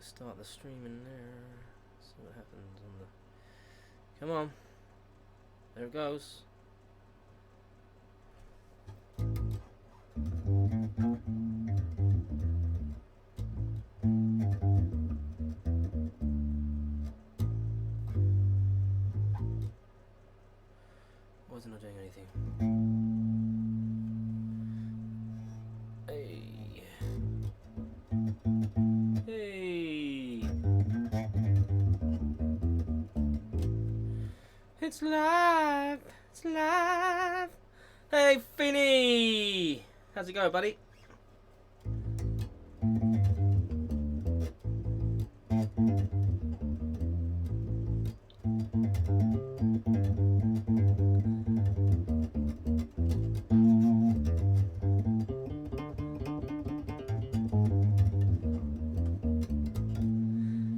start the stream in there. See what happens on the. Come on. There it goes. Wasn't I doing anything? Hey. Hey. It's live. It's live. Hey, Finny. How's it going, buddy?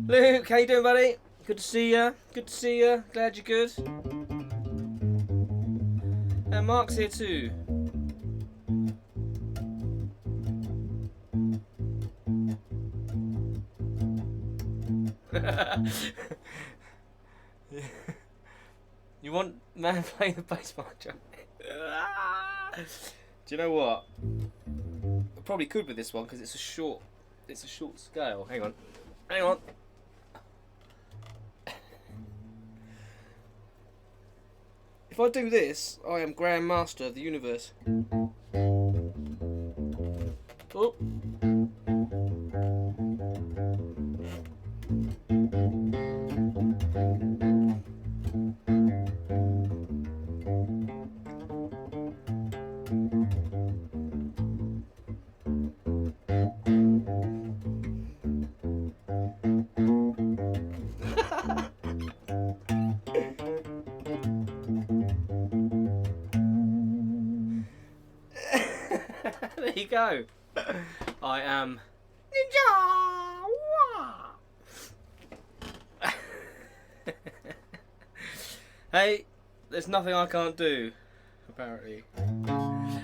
Luke, how you doing, buddy? Good to see ya. Good to see ya. Glad you're good. And Mark's here too. You want man playing the bass march? Do you know what? I probably could with this one because it's a short scale. Hang on. Hang on. If I do this, I am Grand Master of the universe. Oh. There you go. I am Ninja. Hey, there's nothing I can't do, apparently.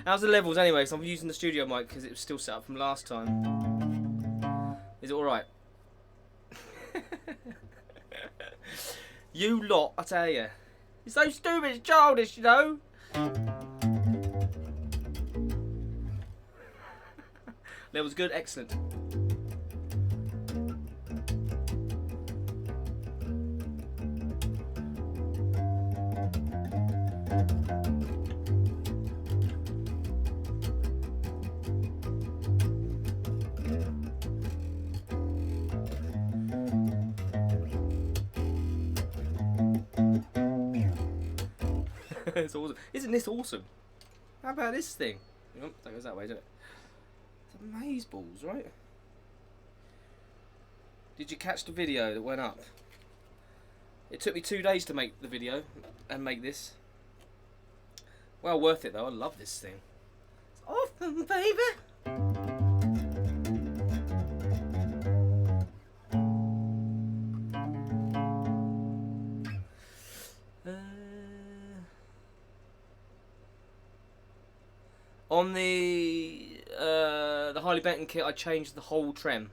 How's the levels anyway? So I'm using the studio mic because it was still set up from last time. Is it alright? You lot, I tell you. It's so stupid, it's childish, you know. Levels good, excellent. It's awesome. Isn't this awesome? How about this thing? Oh, that goes that way, doesn't it? It's maze balls, right? Did you catch the video that went up? It took me 2 days to make the video and make this. Well worth it though. I love this thing. It's awesome, baby. On the Harley Benton kit, I changed the whole trem.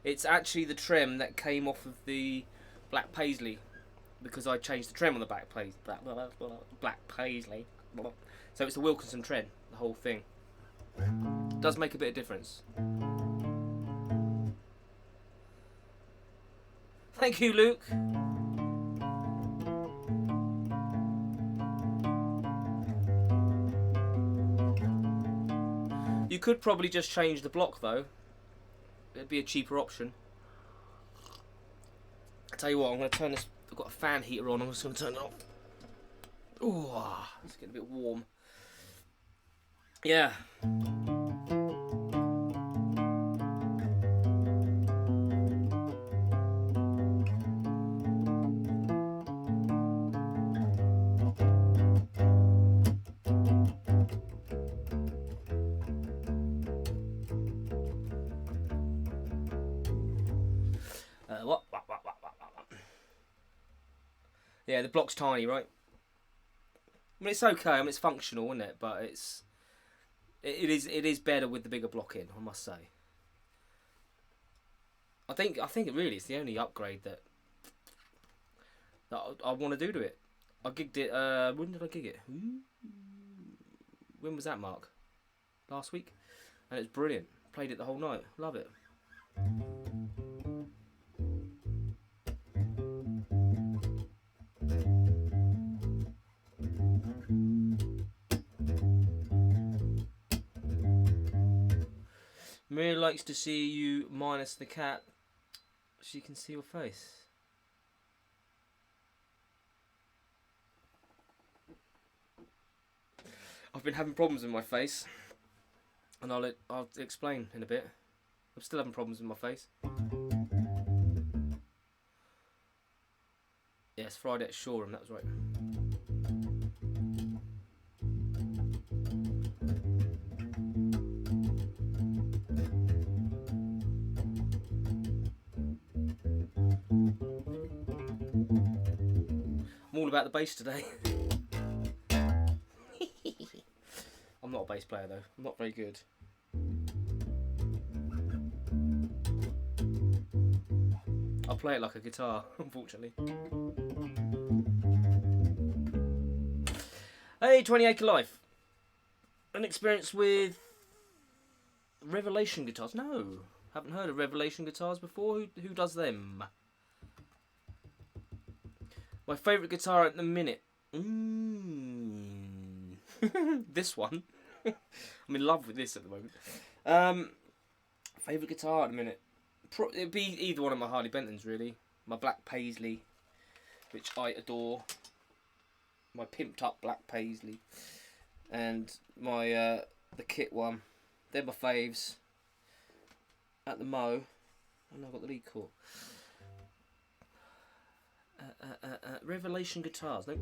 It's actually the trem that came off of the black paisley because I changed the trem on the black paisley. So it's the Wilkinson trem, the whole thing. It does make a bit of difference. Thank you, Luke. You could probably just change the block though. It'd be a cheaper option. I tell you what, I'm going to turn this. I've got a fan heater on. I'm just going to turn it off. Oh, it's getting a bit warm. Yeah. Yeah, the block's tiny, right? I mean, it's okay. I mean, it's functional, isn't it? But it is better with the bigger block in, I must say. think it really is the only upgrade that I want to do to it. I gigged it. When did I gig it? When was that, Mark? Last week, and it's brilliant. Played it the whole night. Love it. Maria likes to see you minus the cap. She can see your face. I've been having problems with my face, and I'll explain in a bit. I'm still having problems with my face. Yes, Friday at Shoreham, that was right. I'm all about the bass today. I'm not a bass player though. I'm not very good. I play it like a guitar, unfortunately. Hey, 20 Acre Life. An experience with Revelation guitars? No, haven't heard of Revelation guitars before. Who does them? My favourite guitar at the minute. This one. I'm in love with this at the moment. Favourite guitar at the minute. It'd be either one of my Harley Bentons, really. My black Paisley, which I adore. My pimped up black Paisley. And my the kit one. They're my faves. At the Mo. And I've got the lead core. Revelation guitars. Nope.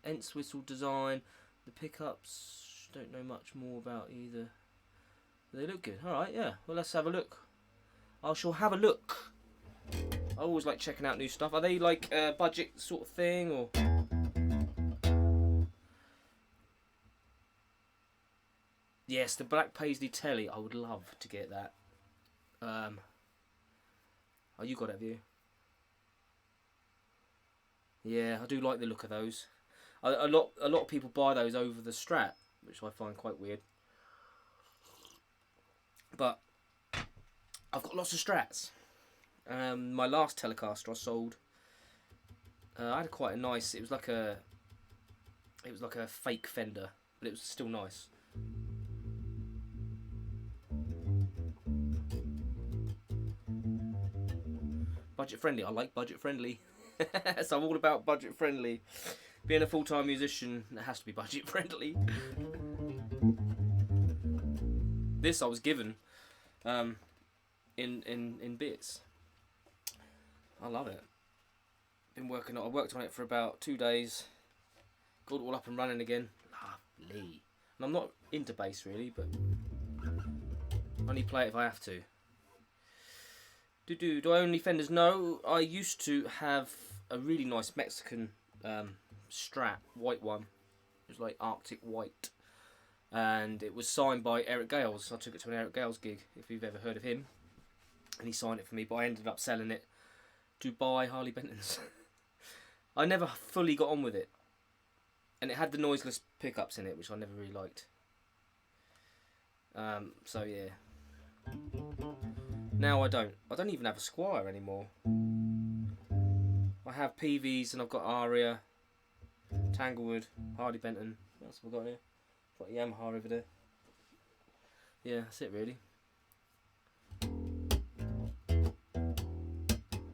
Ents whistle design. The pickups, don't know much more about either. They look good. Alright, yeah. Well, let's have a look. I shall have a look. I always like checking out new stuff. Are they like budget sort of thing, or? Yes, the black Paisley telly. I would love to get that. Oh, you got it, have you? Yeah, I do like the look of those. A lot of people buy those over the Stratt, which I find quite weird. But I've got lots of Strats. My last Telecaster I sold. I had quite a nice. It was like a fake Fender, but it was still nice. Budget friendly. I like budget friendly. So I'm all about budget friendly. Being a full-time musician, it has to be budget friendly. This I was given in bits. I love it. Been working on. I worked on it for about 2 days. Got it all up and running again. Lovely. And I'm not into bass really, but I only play it if I have to. Do I own any Fenders? No, I used to have a really nice Mexican Stratt, white one. It was like Arctic white, and it was signed by Eric Gales. I took it to an Eric Gales gig, if you've ever heard of him, and he signed it for me. But I ended up selling it to buy Harley Bentons. I never fully got on with it, and it had the noiseless pickups in it, which I never really liked. So yeah. Now I don't even have a Squire anymore. I have PVs and I've got Aria, Tanglewood, Harley Benton. What else have I got here? Got Yamaha over there. Yeah, that's it really.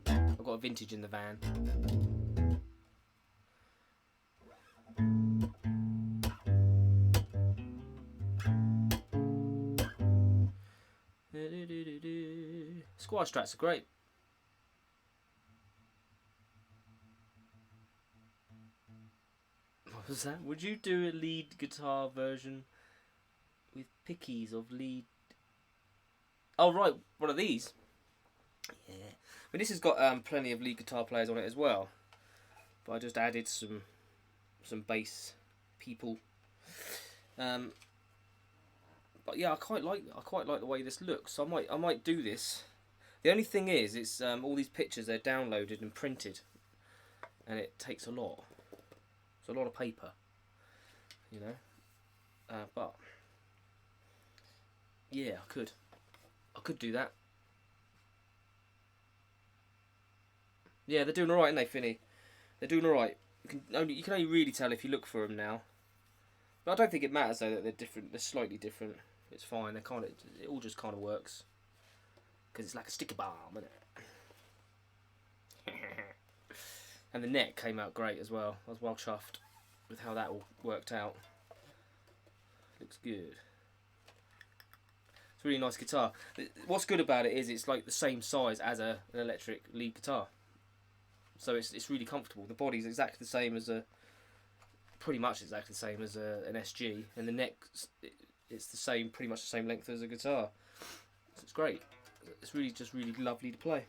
I've got a vintage in the van. Squire Strats are great. What was that? Would you do a lead guitar version with pickies of lead? Oh right, one of these. Yeah, but this has got plenty of lead guitar players on it as well. But I just added some bass people. But yeah, I quite like the way this looks. So I might do this. The only thing is, it's all these pictures, they're downloaded and printed, and it takes a lot. It's a lot of paper, you know. But yeah, I could do that. Yeah, they're doing all right, aren't they, Finny? They're doing all right. You can only really tell if you look for them now. But I don't think it matters though that they're different. They're slightly different. It's fine. It all just kind of works. Because it's like a sticky bomb, isn't it? And the neck came out great as well. I was well chuffed with how that all worked out. Looks good. It's a really nice guitar. What's good about it is it's like the same size as an electric lead guitar. So it's really comfortable. The body's exactly the same as pretty much exactly the same as an SG, and the neck it's the same, pretty much the same length as a guitar. So it's great. It's really just really lovely to play.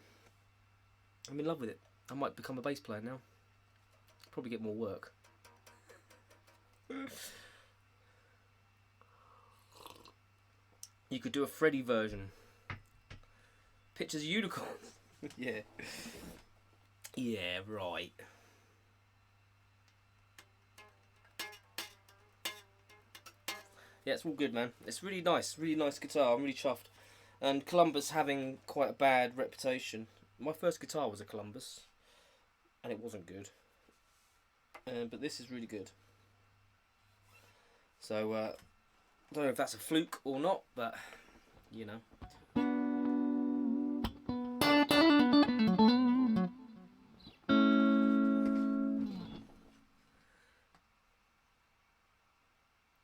I'm in love with it. I might become a bass player now. Probably get more work. You could do a Freddy version. Pictures of unicorns. Yeah. Yeah, right. Yeah, it's all good, man. It's really nice guitar. I'm really chuffed. And Cloumbus having quite a bad reputation. My first guitar was a Cloumbus, and it wasn't good. But this is really good. So, I don't know if that's a fluke or not, but, you know.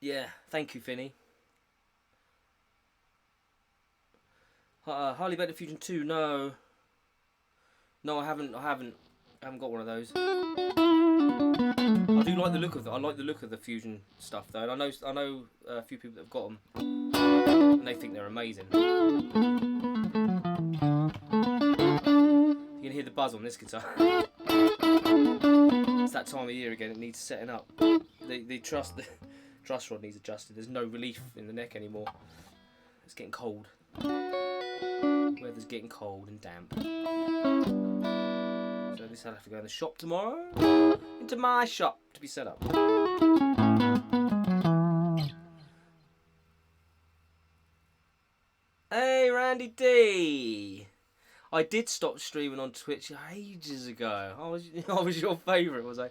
Yeah, thank you, Finny. Harley Benton Fusion 2, no. No, I haven't got one of those. I do like the look of I like the look of the Fusion stuff though, and I know a few people that have got them, and they think they're amazing. You can hear the buzz on this guitar. It's that time of year again. It needs setting up. The truss rod needs adjusted. There's no relief in the neck anymore. It's getting cold. Weather's getting cold and damp. So this I'll have to go in the shop tomorrow. Into my shop to be set up. Hey Randy D! I did stop streaming on Twitch ages ago. I was your favourite, was I?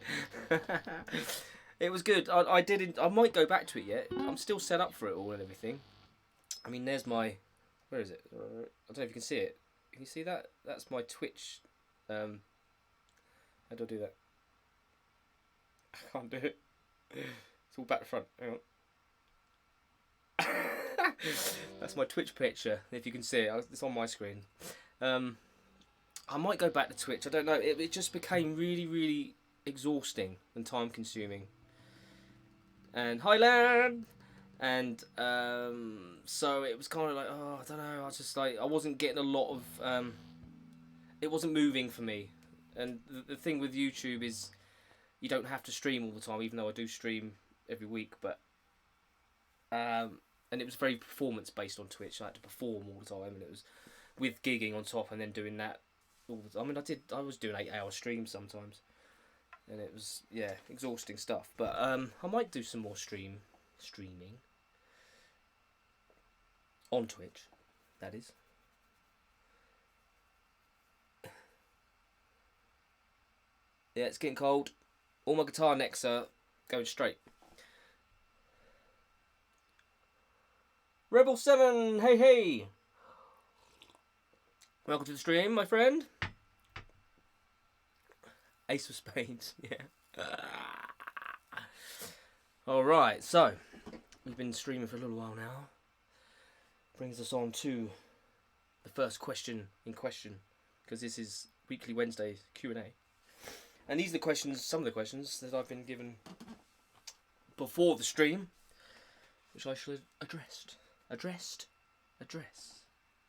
It was good. I might go back to it yet. I'm still set up for it all and everything. I mean, there's my... Where is it? I don't know if you can see it. Can you see that? That's my Twitch. How do I do that? I can't do it. It's all back to front. Hang on. That's my Twitch picture. If you can see it, it's on my screen. I might go back to Twitch. I don't know. It just became really, really exhausting and time consuming. And Highland. And so it was kind of like, oh, I don't know. I was just like, I wasn't getting a lot of. It wasn't moving for me. And the thing with YouTube is, you don't have to stream all the time, even though I do stream every week. But and it was very performance based on Twitch. I had to perform all the time, and it was with gigging on top, and then doing that all the time. I mean, I was doing 8-hour streams sometimes, and it was exhausting stuff. But I might do some more streaming on Twitch. That is. Yeah, it's getting cold. All my guitar necks are going straight. Rebel 7, hey hey! Welcome to the stream, my friend. Ace of Spades, yeah. Alright, so, we've been streaming for a little while now. Brings us on to the first question in question, because this is weekly Wednesday Q&A. And these are the questions, some of the questions that I've been given before the stream, which I shall address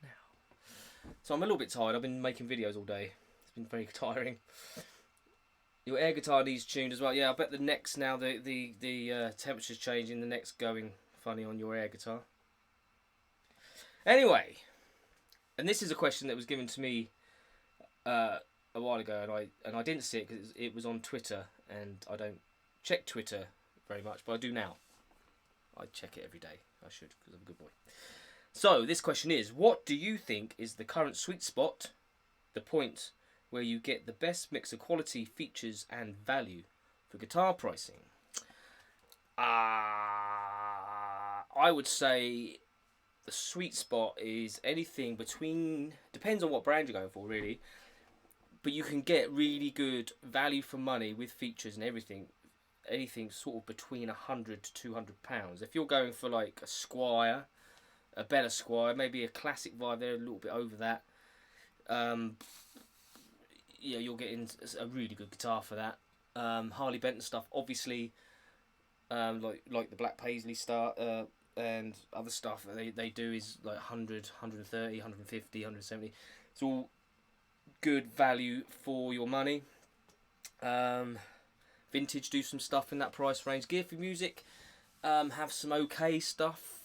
now. So I'm a little bit tired. I've been making videos all day. It's been very tiring. Your air guitar needs tuned as well. Yeah, I bet the neck's now the temperature's changing. The neck's going funny on your air guitar. Anyway, and this is a question that was given to me a while ago, and I didn't see it because it was on Twitter, and I don't check Twitter very much, but I do now. I check it every day. I should, because I'm a good boy. So this question is: what do you think is the current sweet spot, the point where you get the best mix of quality, features, and value for guitar pricing? I would say the sweet spot is anything between, depends on what brand you're going for, really, but you can get really good value for money with features and everything. Anything sort of between £100 to £200. If you're going for like a Squire, a better Squire, maybe a classic vibe, they're a little bit over that. Yeah, you're getting a really good guitar for that. Harley Benton stuff, obviously, like the Black Paisley stuff and other stuff that they do is like 100, 130, 150, 170. It's all good value for your money. Vintage do some stuff in that price range. Gear for Music have some okay stuff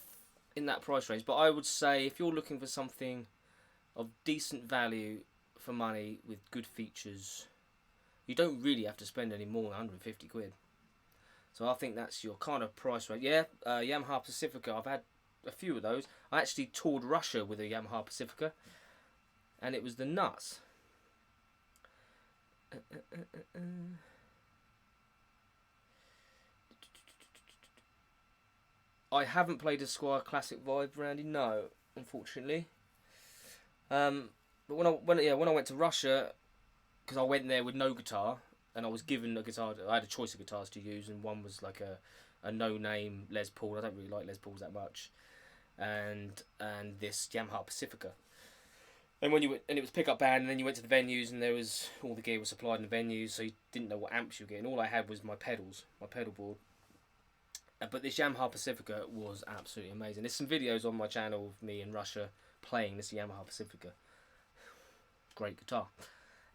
in that price range, but I would say if you're looking for something of decent value for money with good features, you don't really have to spend any more than 150 quid. So I think that's your kind of price range. Yeah, Yamaha Pacifica, I've had a few of those. I actually toured Russia with a Yamaha Pacifica, and it was the nuts. I haven't played a Squire Classic Vibe, Randy. No, unfortunately. But when I went to Russia, because I went there with no guitar, and I was given a guitar. I had a choice of guitars to use, and one was like a no-name Les Paul. I don't really like Les Pauls that much, and this Yamaha Pacifica. And it was pick-up band, and then you went to the venues, and there was all the gear was supplied in the venues, so you didn't know what amps you were getting. All I had was my pedals, my pedal board. But this Yamaha Pacifica was absolutely amazing. There's some videos on my channel of me in Russia playing this Yamaha Pacifica. Great guitar.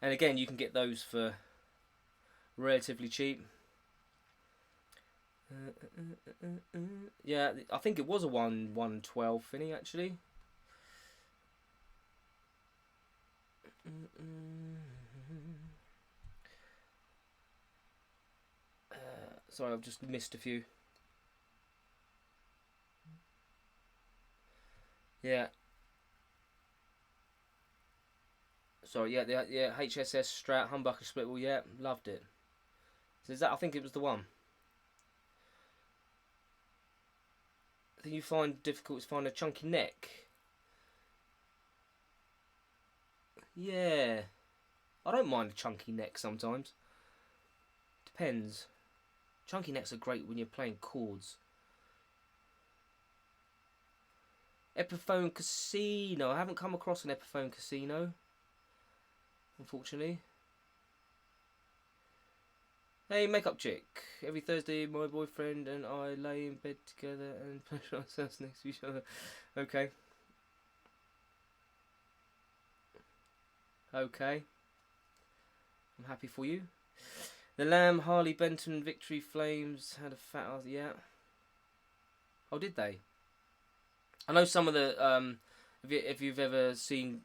And again, you can get those for relatively cheap. Yeah, I think it was a 112 Finny actually. Sorry, I've just missed a few. Yeah. Sorry, yeah, HSS Stratt humbucker split wheel. Yeah, loved it. So is that? I think it was the one. I think you find difficult to find a chunky neck. Yeah, I don't mind a chunky neck sometimes. Depends. Chunky necks are great when you're playing chords. Epiphone Casino. I haven't come across an Epiphone Casino, unfortunately. Hey, makeup chick. Every Thursday, my boyfriend and I lay in bed together and push ourselves next to each other. Okay. Okay. I'm happy for you. The Lamb, Harley Benton, Victory Flames had a fat ass. Yeah. Oh, did they? I know some of the. If you've ever seen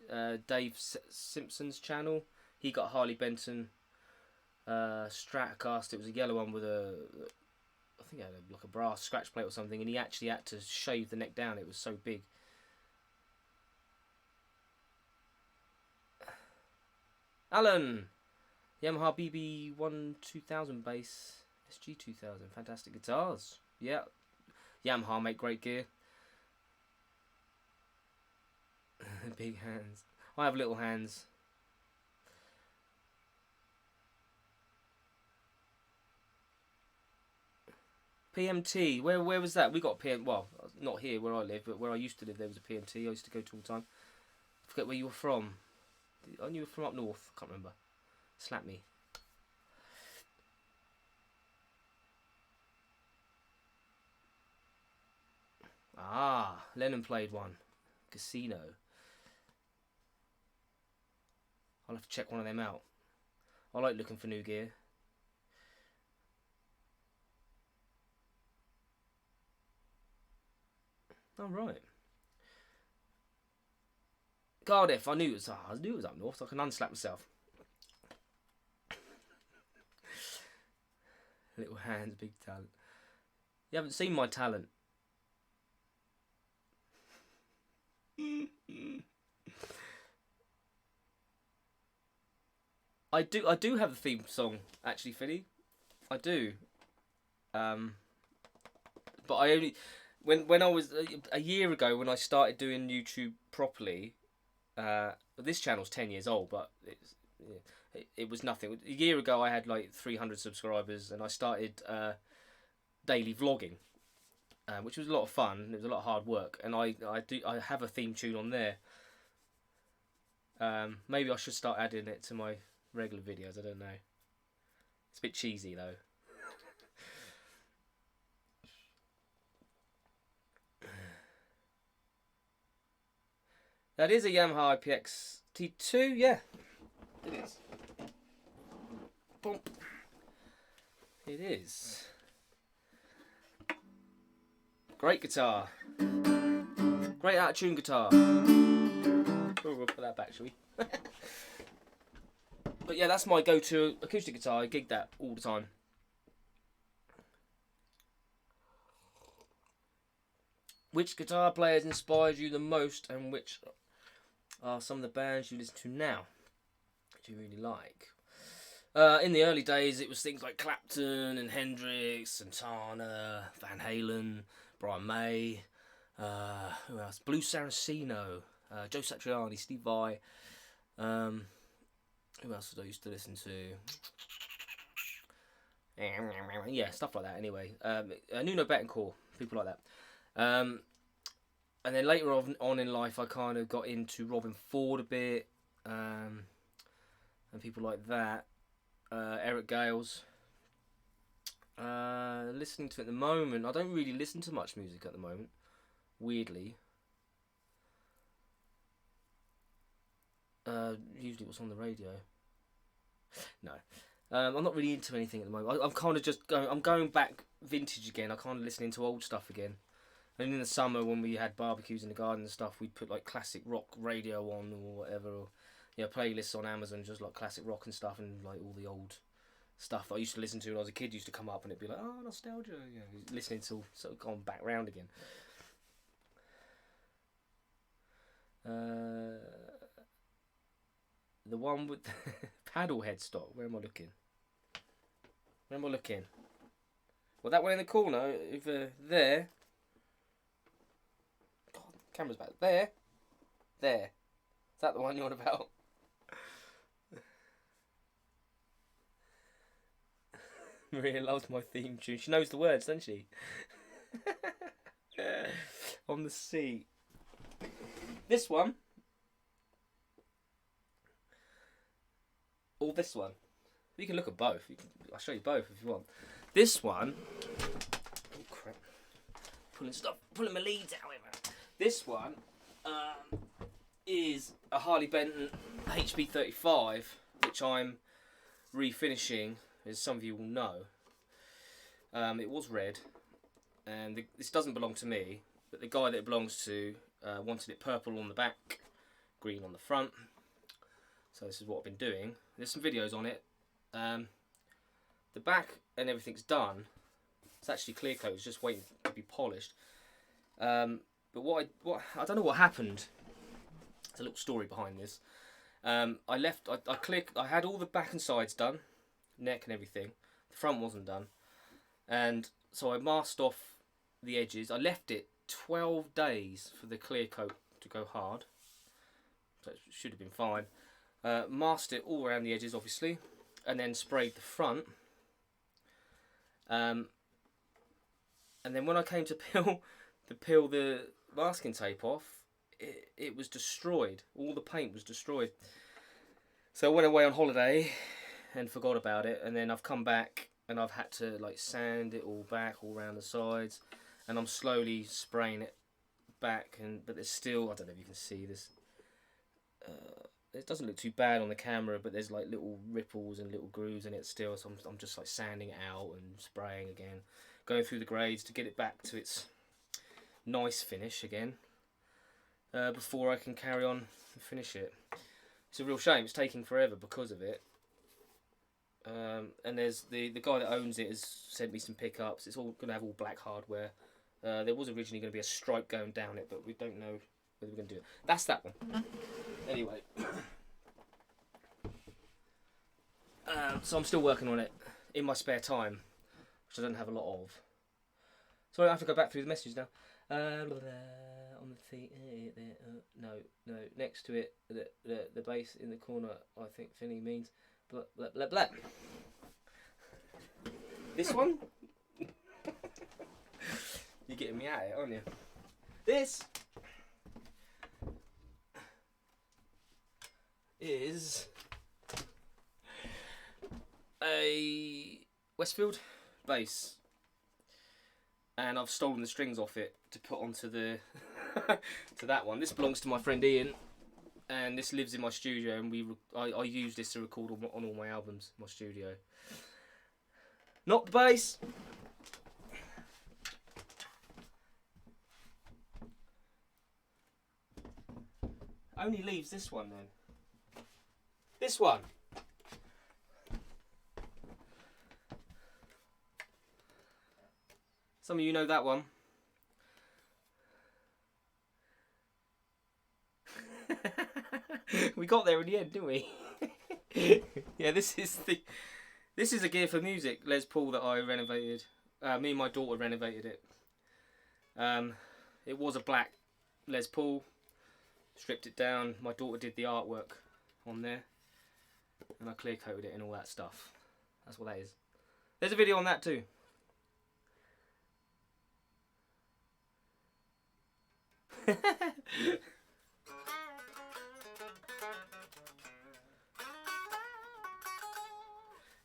Dave Simpson's channel, he got Harley Benton Stratocaster. It was a yellow one with a, I think it had like a brass scratch plate or something, and he actually had to shave the neck down. It was so big. Alan, Yamaha BB1 2000 bass, SG 2000, fantastic guitars. Yeah, Yamaha make great gear. Big hands. I have little hands. PMT, where was that? We got PM. Well, not here where I live, but where I used to live, there was a PMT. I used to go to all the time. I forget where you were from. I knew you were from up north. Can't remember. Slap me. Ah, Lennon played one. Casino. I'll have to check one of them out. I like looking for new gear. Oh, right. Cardiff, I knew it was up north, so I can unslap myself. Little hands, big talent. You haven't seen my talent. I do have the theme song, actually, Philly. I do. But I only when I was a year ago when I started doing YouTube properly. This channel's 10 years old, but it was nothing. A year ago, I had like 300 subscribers, and I started daily vlogging, which was a lot of fun. It was a lot of hard work, and I have a theme tune on there. Maybe I should start adding it to my regular videos. I don't know. It's a bit cheesy though. That is a Yamaha IPX T2, yeah. It is. Boom. It is. Great guitar. Great out of tune guitar. Oh, we'll put that back, shall we? But yeah, that's my go-to acoustic guitar. I gig that all the time. Which guitar players inspired you the most, and which are some of the bands you listen to now that you really like? In the early days, it was things like Clapton and Hendrix, Santana, Van Halen, Brian May, who else? Blue Saraceno, Joe Satriani, Steve Vai. Who else did I used to listen to? Yeah, stuff like that. Anyway, Nuno Bettencourt, people like that. And then later on in life, I kind of got into Robin Ford a bit, and people like that. Eric Gales. Listening to it at the moment, I don't really listen to much music at the moment. Weirdly. Usually what's on the radio. No. I'm not really into anything at the moment. I'm kind of just going. I'm going back vintage again. I'm kind of listening to old stuff again. And in the summer when we had barbecues in the garden and stuff, we'd put like classic rock radio on or whatever, or playlists on Amazon, just like classic rock and stuff, and like all the old stuff that I used to listen to when I was a kid used to come up, and it'd be like, oh, nostalgia, listening to sort of gone back round again. The one with the paddle headstock. Where am I looking? Well, that one in the corner, over there. God, the camera's back there. There. Is that the one you're on about? Maria loves my theme tune. She knows the words, doesn't she? On the seat. This one. Or this one. You can look at both. I'll show you both if you want. This one. Oh crap! Pulling my leads out. This one is a Harley Benton HB35, which I'm refinishing, as some of you will know. It was red, and this doesn't belong to me, but the guy that it belongs to wanted it purple on the back, green on the front. So this is what I've been doing. There's some videos on it. The back and everything's done. It's actually clear coat. It's just waiting to be polished. But what I don't know what happened. There's a little story behind this. I had all the back and sides done, neck and everything. The front wasn't done, and so I masked off the edges. I left it 12 days for the clear coat to go hard. So it should have been fine. Masked it all around the edges, obviously, and then sprayed the front. And then when I came to peel the masking tape off, it was destroyed. All the paint was destroyed. So I went away on holiday and forgot about it, and then I've come back and I've had to like sand it all back, all around the sides, and I'm slowly spraying it back. But there's still, I don't know if you can see this. It doesn't look too bad on the camera, but there's like little ripples and little grooves in it still. So I'm just like sanding it out and spraying again, going through the grades to get it back to its nice finish again before I can carry on and finish it. It's a real shame. It's taking forever because of it. And there's the guy that owns it has sent me some pickups. It's all going to have all black hardware. There was originally going to be a stripe going down it, but we don't know whether we're going to do it. That's that one. Anyway. So I'm still working on it in my spare time, which I don't have a lot of. So I have to go back through the messages now. On the thing, no, next to it, the base in the corner, I think Finny means blah blah blah blah. This one? You're getting me at it, aren't you? This is a Westfield bass, and I've stolen the strings off it to put onto the to that one. This belongs to my friend Ian, and this lives in my studio, and I use this to record on all my albums in my studio. Not the bass. Only leaves this one then. This one. Some of you know that one. We got there in the end, didn't we? Yeah, this is a Gear for Music Les Paul that I renovated. Me and my daughter renovated it. It was a black Les Paul. Stripped it down. My daughter did the artwork on there, and I clear coated it and all that stuff. That's what that is. There's a video on that too.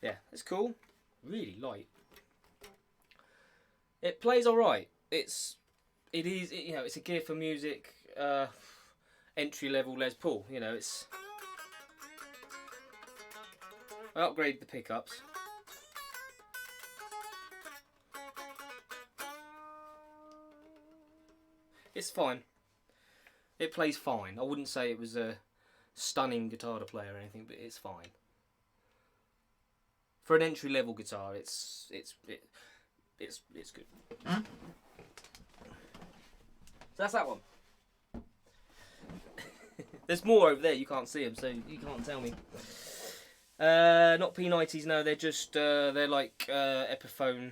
Yeah, it's cool. Really light. It plays alright. It's a Gear for Music entry level Les Paul. You know, it's. I upgraded the pickups. It's fine. It plays fine. I wouldn't say it was a stunning guitar to play or anything, but it's fine. For an entry level guitar, it's good. So that's that one. There's more over there. You can't see them, so you can't tell me. Not P90s. No, they're just they're like Epiphone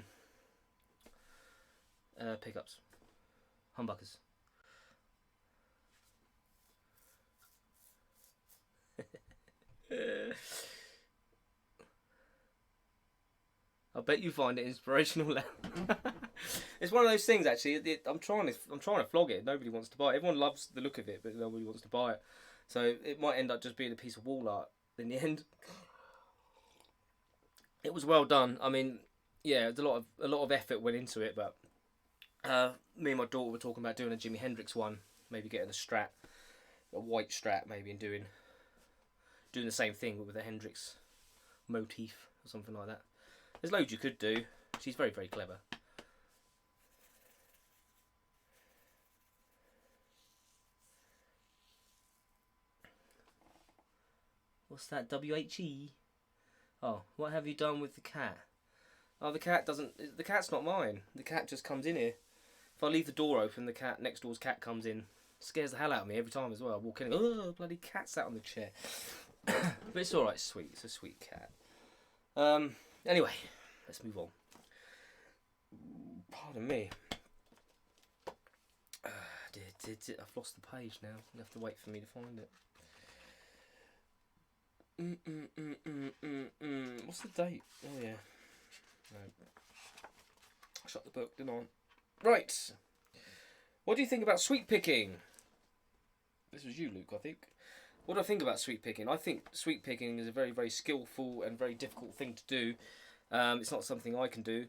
pickups, humbuckers. I bet you find it inspirational. It's one of those things. Actually, I'm trying to flog it. Nobody wants to buy it. Everyone loves the look of it, but nobody wants to buy it. So it might end up just being a piece of wall art in the end. It was well done. I mean, yeah, a lot of effort went into it. But me and my daughter were talking about doing a Jimi Hendrix one, maybe getting a Strat, a white Strat, maybe, and doing the same thing with a Hendrix motif or something like that. There's loads you could do. She's very, very clever. What's that? WHE? Oh, what have you done with the cat? Oh, the cat's not mine. The cat just comes in here. If I leave the door open, the cat, next door's cat comes in. Scares the hell out of me every time as well. I walk in and go, oh, bloody cat sat on the chair. But it's alright, sweet. It's a sweet cat. Anyway, let's move on. Pardon me. I've lost the page now. You have to wait for me to find it. What's the date? Oh yeah. Right. I shut the book, didn't I? Right. What do you think about sweet picking? This was you, Luke, I think. What do I think about sweet picking? I think sweet picking is a very, very skillful and very difficult thing to do. It's not something I can do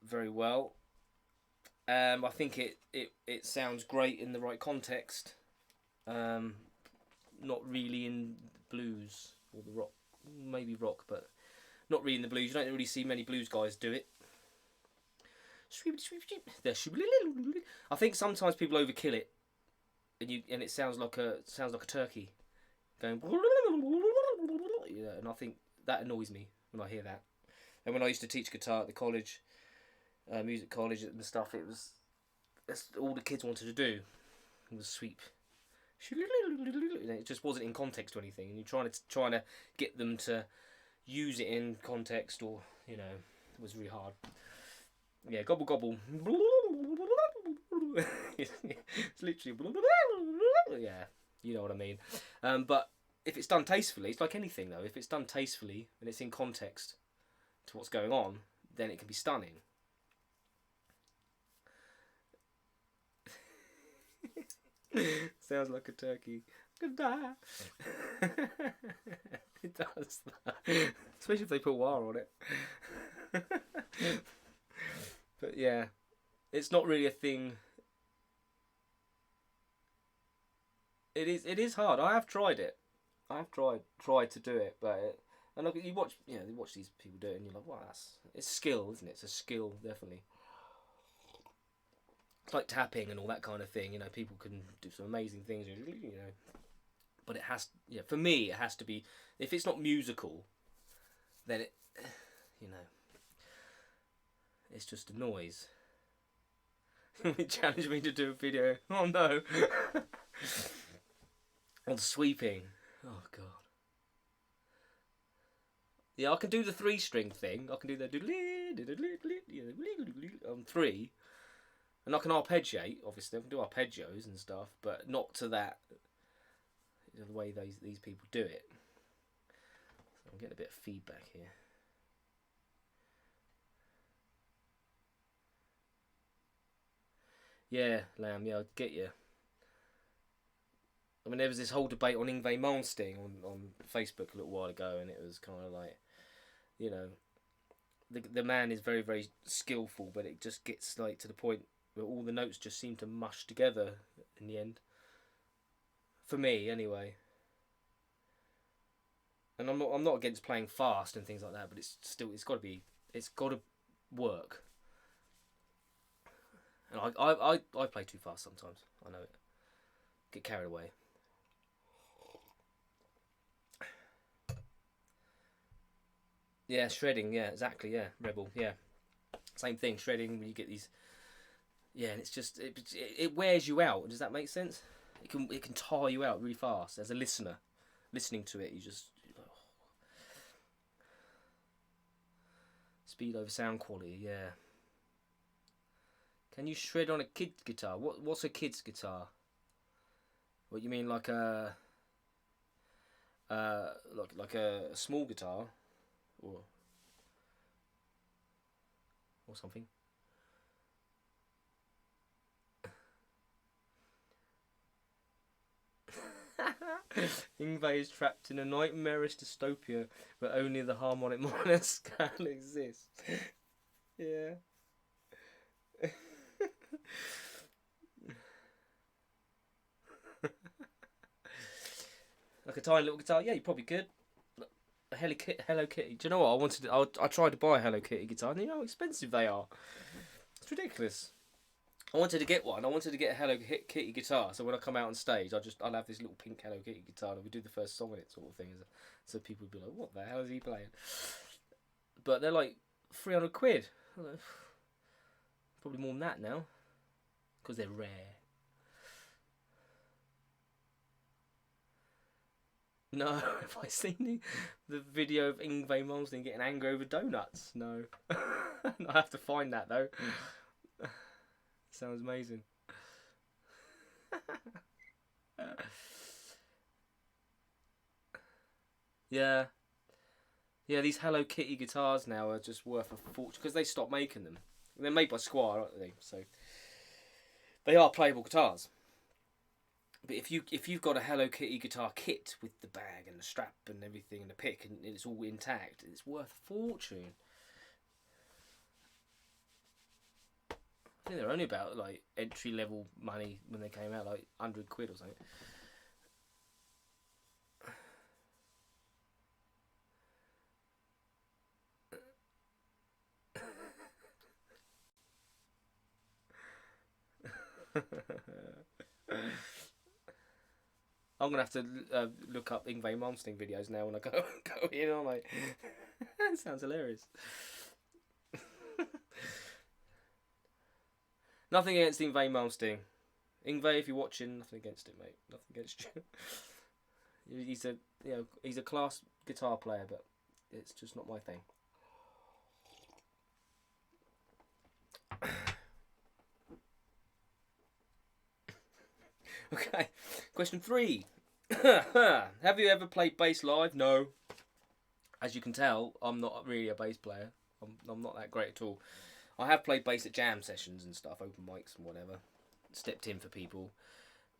very well. I think it sounds great in the right context. Not really in blues or the rock, maybe rock, but not really in the blues. You don't really see many blues guys do it. I think sometimes people overkill it, and it sounds like a turkey going. Yeah, and I think that annoys me when I hear that. And when I used to teach guitar at the college, music college and stuff, that's all the kids wanted to do was sweep. It just wasn't in context or anything, and you're trying to get them to use it in context, or it was really hard. Yeah, gobble gobble. It's literally yeah, you know what I mean. But if it's done tastefully, it's like anything though. If it's done tastefully and it's in context to what's going on, then it can be stunning. Sounds like a turkey. Gonna die. It does that. Especially if they put wire on it. But yeah, it's not really a thing. It is hard. I have tried it. I have tried to do it, but and look, you watch these people do it, and you're like, wow, it's skill, isn't it? It's a skill, definitely. It's like tapping and all that kind of thing. People can do some amazing things. But it has, for me, it has to be. If it's not musical, then it, it's just a noise. It challenged me to do a video. Oh no. On sweeping. Oh god. Yeah, I can do the 3-string thing. I can do the on 3, and I can arpeggiate. Obviously, I can do arpeggios and stuff, but not to that. The way these people do it. So I'm getting a bit of feedback here. Yeah, Lamb. Yeah, I get you. I mean, there was this whole debate on Yngwie Malmsteen on Facebook a little while ago, and it was kind of like, the man is very, very skillful, but it just gets like to the point where all the notes just seem to mush together in the end. For me, anyway. And I'm not against playing fast and things like that, but it's got to work. And I play too fast sometimes. I know it. Get carried away. Yeah, shredding. Yeah, exactly. Yeah, Rebel. Yeah, same thing. Shredding. When you get these. Yeah, and it's just it wears you out. Does that make sense? It can tire you out really fast as a listener. Listening to it, you just speed over sound quality. Yeah. Can you shred on a kid's guitar? What's a kid's guitar? What you mean, like a like a small guitar, or something? Yngwie is trapped in a nightmarish dystopia where only the harmonic minor scale exists. Yeah. Like a tiny little guitar, yeah, you probably could. A Hello Kitty. Do you know what I tried to buy a Hello Kitty guitar, and you know how expensive they are. It's ridiculous. I wanted to get one. I wanted to get a Hello Kitty guitar, so when I come out on stage, I'll have this little pink Hello Kitty guitar, and we do the first song on it, sort of thing. So people would be like, "What the hell is he playing?" But they're like £300. Probably more than that now, because they're rare. No, have I seen the video of Yngwie Malmsteen getting angry over donuts? No. I have to find that though. Sounds amazing. Yeah. Yeah, these Hello Kitty guitars now are just worth a fortune because they stopped making them. They're made by Squire, aren't they? So they are playable guitars. But if you've got a Hello Kitty guitar kit with the bag and the strap and everything and the pick and it's all intact, it's worth a fortune. I think they're only about like entry level money when they came out, like £100 or something. I'm gonna have to look up Yngwie Malmsteen videos now when I go in. I'm like, that sounds hilarious. Nothing against Yngwie Malmsteen. Yngwie, if you're watching, nothing against it, mate. Nothing against you. He's a class guitar player, but it's just not my thing. Okay, question 3. Have you ever played bass live? No. As you can tell, I'm not really a bass player. I'm not that great at all. I have played bass at jam sessions and stuff, open mics and whatever. Stepped in for people.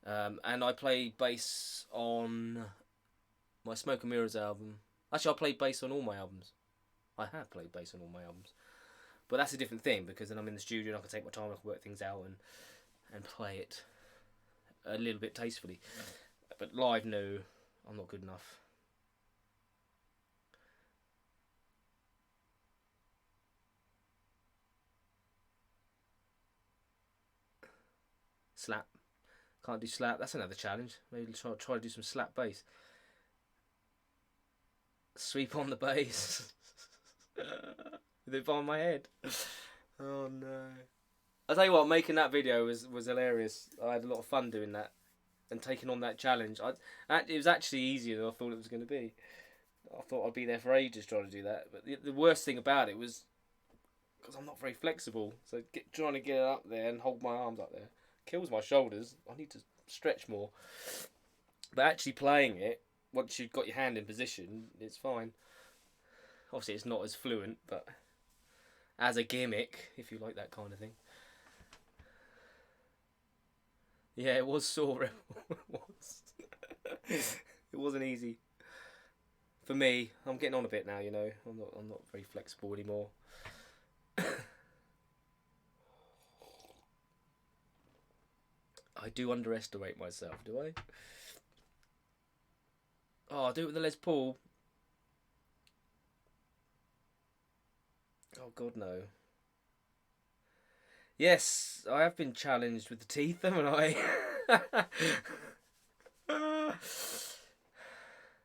And I played bass on my Smoke and Mirrors album. Actually, I played bass on all my albums. I have played bass on all my albums. But that's a different thing, because then I'm in the studio and I can take my time, I can work things out and play it a little bit tastefully. But live, no, I'm not good enough. Slap. Can't do slap. That's another challenge. Maybe try to do some slap bass. Sweep on the bass. With it behind my head. Oh no. I'll tell you what, making that video was hilarious. I had a lot of fun doing that and taking on that challenge. It was actually easier than I thought it was going to be. I thought I'd be there for ages trying to do that. But the worst thing about it was because I'm not very flexible. So trying to get up there and hold my arms up there kills my shoulders. I need to stretch more. But actually playing it, once you've got your hand in position, it's fine. Obviously it's not as fluent, but as a gimmick, if you like that kind of thing. Yeah, it was sore. It was. It wasn't easy. For me, I'm getting on a bit now, you know. I'm not very flexible anymore. I do underestimate myself, do I? Oh, I'll do it with the Les Paul. Oh, God, no. Yes, I have been challenged with the teeth, haven't I?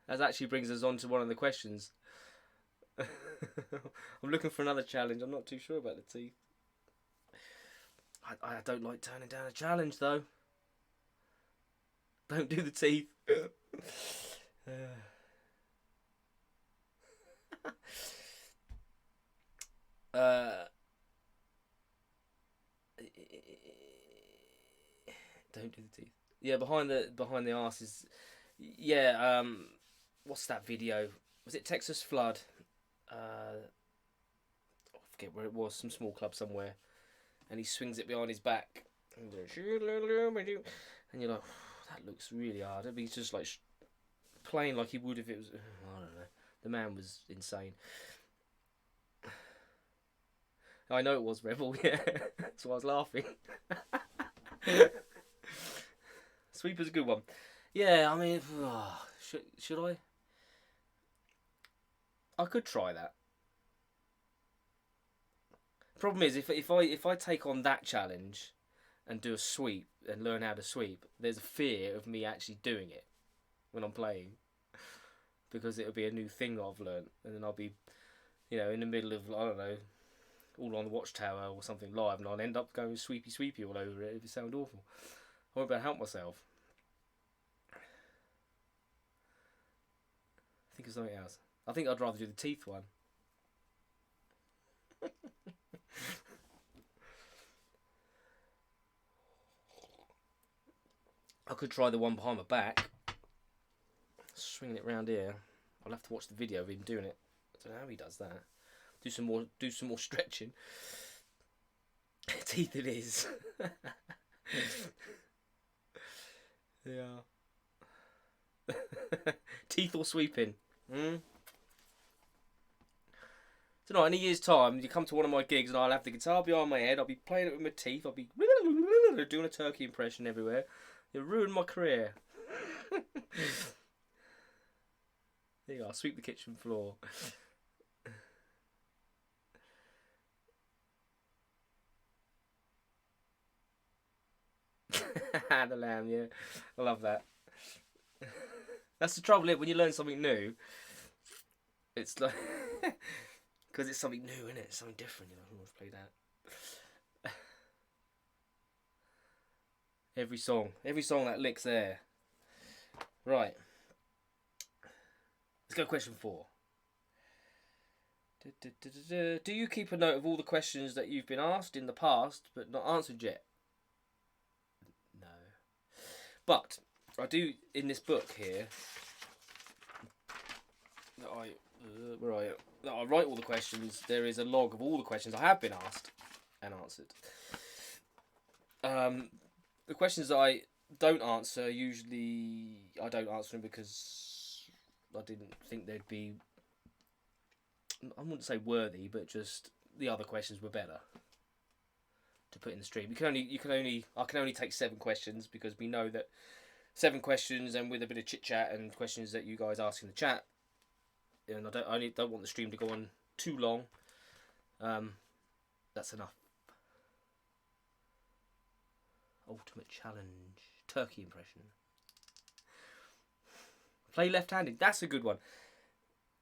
That actually brings us on to one of the questions. I'm looking for another challenge. I'm not too sure about the teeth. I don't like turning down a challenge, though. Don't do the teeth. Don't do the teeth. Yeah, behind the arse is. Yeah. What's that video? Was it Texas Flood? I forget where it was. Some small club somewhere, and he swings it behind his back, and you're like, that looks really hard. But he's just like playing like he would if it was. I don't know. The man was insane. I know it was Rebel, yeah. That's why I was laughing. Sweeper's a good one. Yeah, I mean, should I? I could try that. Problem is, if I take on that challenge and do a sweep and learn how to sweep, there's a fear of me actually doing it when I'm playing, because it'll be a new thing that I've learned, and then I'll be, in the middle of, I don't know, All on the Watchtower or something live, and I'll end up going sweepy all over it. It would sound awful. I won't be able to help myself. Think of something else. I think I'd rather do the teeth one. I could try the one behind my back. Swinging it round here. I'll have to watch the video of him doing it. I don't know how he does that. Do some more stretching. Teeth it is. Yeah. Teeth or sweeping? Tonight, in a year's time, you come to one of my gigs and I'll have the guitar behind my head. I'll be playing it with my teeth. I'll be doing a turkey impression everywhere. You'll ruin my career. There you go. I'll sweep the kitchen floor. The lamb, yeah. I love that. That's the trouble, when you learn something new, it's like... Because it's something new, isn't it? It's something different, you know. Let's play that. Every song that licks there. Right. Let's go question 4. Do you keep a note of all the questions that you've been asked in the past but not answered yet? No. But I do, in this book here, that I write all the questions. There is a log of all the questions I have been asked and answered. The questions that I don't answer, usually I don't answer them because I didn't think they'd be, I wouldn't say worthy, but just the other questions were better to put in the stream. I can only take 7 questions because we know that 7 questions, and with a bit of chit chat and questions that you guys ask in the chat, and I don't want the stream to go on too long. That's enough. Ultimate challenge. Turkey impression. Play left-handed. That's a good one.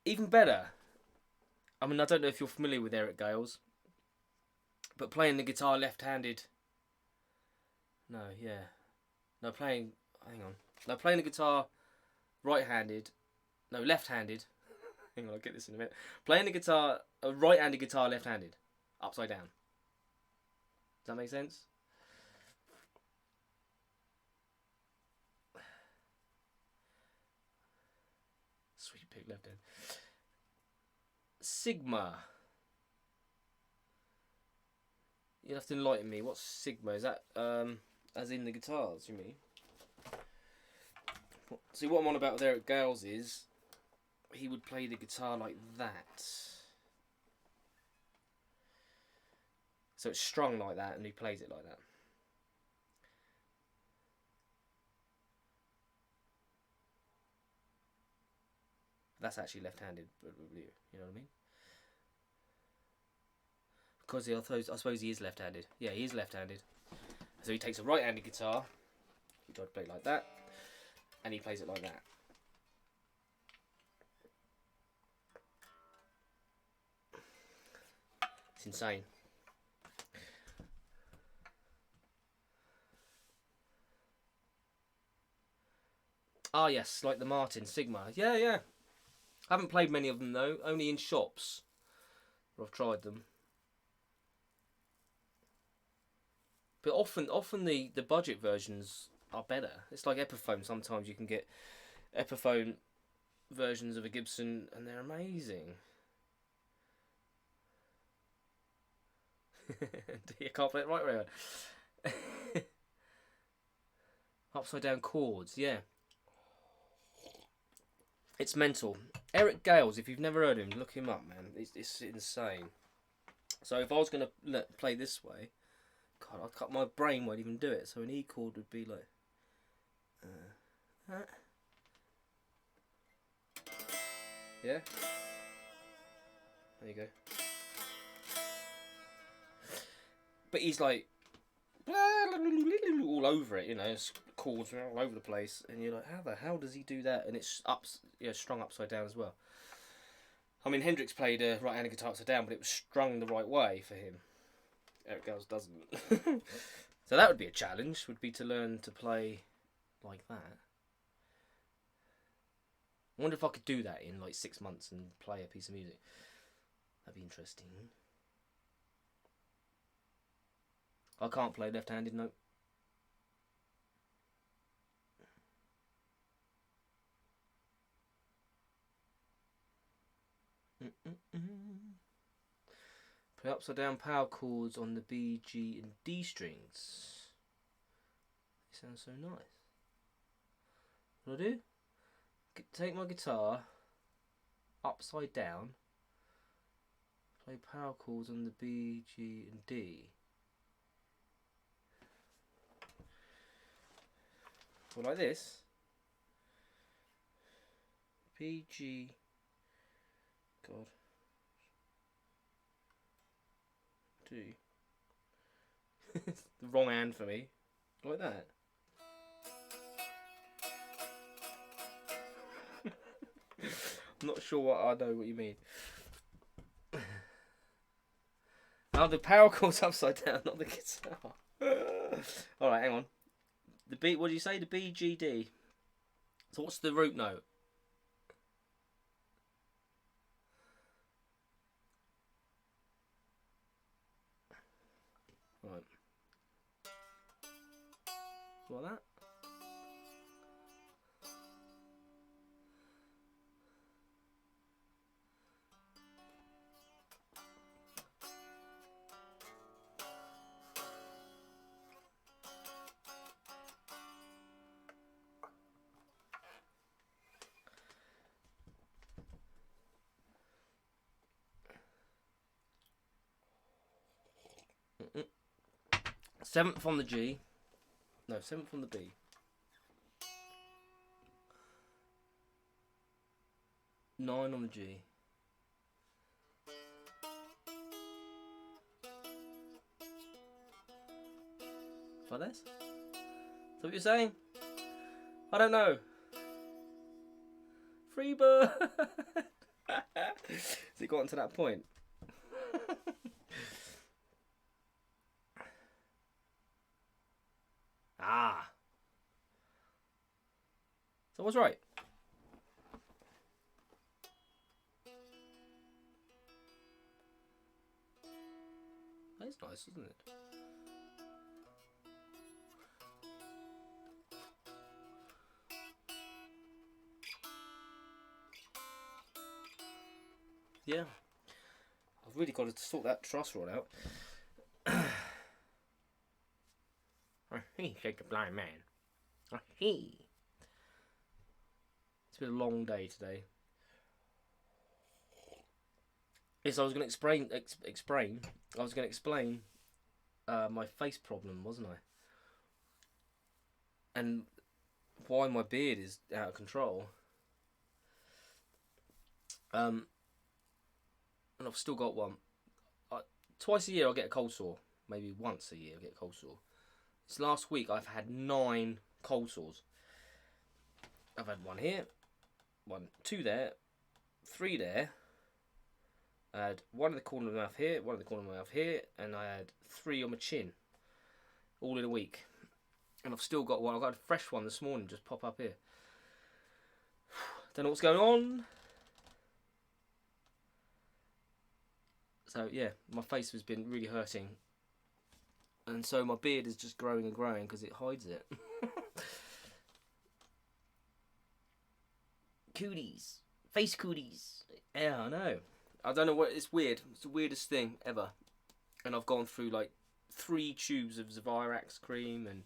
Even better. I mean, I don't know if you're familiar with Eric Gales, but playing the guitar left-handed. No, yeah. No, playing the guitar right-handed. No, left-handed. Hang on, I'll get this in a minute. Playing the guitar, a right-handed guitar left-handed. Upside down. Does that make sense? Sweet pig left hand. Sigma. You'll have to enlighten me. What's Sigma? Is that as in the guitars, you mean? See, what I'm on about with Eric Gales is he would play the guitar like that. So it's strung like that, and he plays it like that. That's actually left-handed, you know what I mean? Because I suppose he is left-handed. Yeah, he is left-handed. So he takes a right-handed guitar, he tried to play it like that, and he plays it like that. It's insane. Ah, yes, like the Martin Sigma. Yeah, yeah. I haven't played many of them though, only in shops where I've tried them. But often the budget versions are better. It's like Epiphone. Sometimes you can get Epiphone versions of a Gibson and they're amazing. You can't play it right around. Upside down chords, yeah. It's mental. Eric Gales, if you've never heard him, look him up, man. It's insane. So if I was going to play this way, God, my brain won't even do it. So an E chord would be like... that. Yeah? There you go. But he's like... all over it, you know, chords all over the place, and you're like, how the hell does he do that? And it's strung upside down as well. I mean, Hendrix played a right-handed guitar upside down, but it was strung the right way for him. Eric Gales doesn't. So that would be a challenge, would be to learn to play like that. I wonder if I could do that in like 6 months and play a piece of music. That'd be interesting. I can't play left-handed, no. Play upside down power chords on the B, G and D strings. They sound so nice. What do I do? Take my guitar upside down, play power chords on the B, G and D. Well, like this. B, G. God. D. The wrong hand for me. Like that. I'm not sure what I know what you mean. Oh, the power chord's upside down, not the guitar. Alright, hang on. The B, what did you say? The B, G, D. So what's the root note? Right. Like that? Seventh on the G. No, seventh on the B. 9 on the G. Like this? Is that what you're saying? I don't know. Freebird! Has it gotten to that point? Ah. So I was right. That's nice, isn't it? Yeah. I've really got to sort that truss rod out. He shake the blind man. He. It's been a long day today. Yes, I was going to explain. I was going to explain my face problem, wasn't I? And why my beard is out of control. And I've still got one. Twice a year I get a cold sore. Maybe once a year I get a cold sore. This last week I've had 9 cold sores. I've had one here, 2 there, 3 there. I had one in the corner of my mouth here, one in the corner of my mouth here, and I had 3 on my chin. All in a week. And I've still got one. I've got a fresh one this morning just pop up here. Don't know what's going on. So yeah, my face has been really hurting. And so my beard is just growing and growing because it hides it. Cooties. Face cooties. Yeah, I know. I don't know what, it's weird. It's the weirdest thing ever. And I've gone through like 3 tubes of Zavirax cream and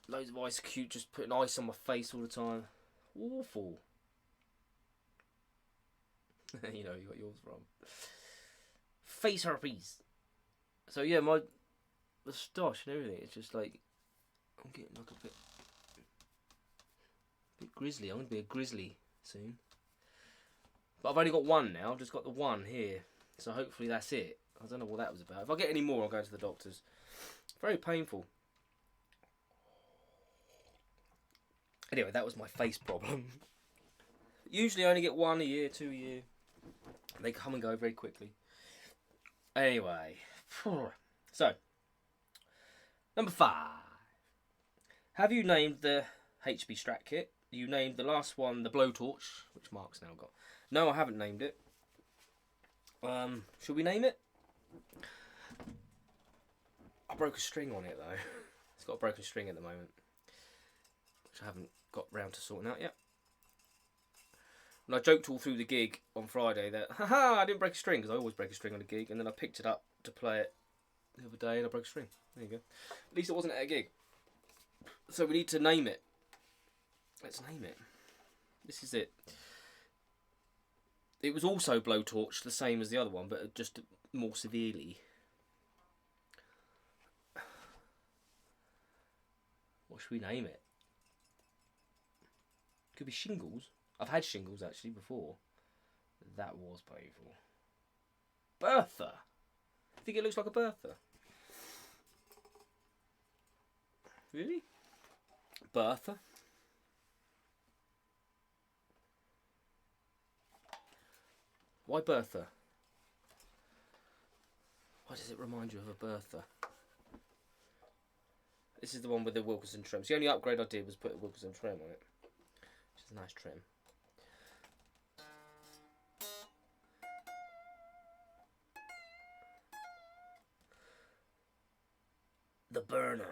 loads of ice cube, just putting ice on my face all the time. Awful. You know, you got yours from. Face herpes. So yeah, my moustache and everything, it's just like, I'm getting like a bit grizzly. I'm going to be a grizzly soon. But I've only got one now. I've just got the one here. So hopefully that's it. I don't know what that was about. If I get any more, I'll go to the doctors. Very painful. Anyway, that was my face problem. Usually I only get 1 a year, 2 a year. They come and go very quickly. Anyway. So. Number 5. Have you named the HB Stratt kit? You named the last one the blowtorch, which Mark's now got. No, I haven't named it. Should we name it? I broke a string on it though. It's got a broken string at the moment, which I haven't got round to sorting out yet. And I joked all through the gig on Friday that, haha, I didn't break a string, because I always break a string on a gig, and then I picked it up to play it the other day and I broke a string. There you go. At least it wasn't at a gig. So we need to name it. Let's name it. This is it. It was also blowtorch, the same as the other one, but just more severely. What should we name it? Could be shingles. I've had shingles actually before. That was painful. Bertha. I think it looks like a Bertha. Really? Bertha? Why Bertha? Why does it remind you of a Bertha? This is the one with the Wilkinson trim. So the only upgrade I did was put a Wilkinson trim on it. Which is a nice trim. The burner.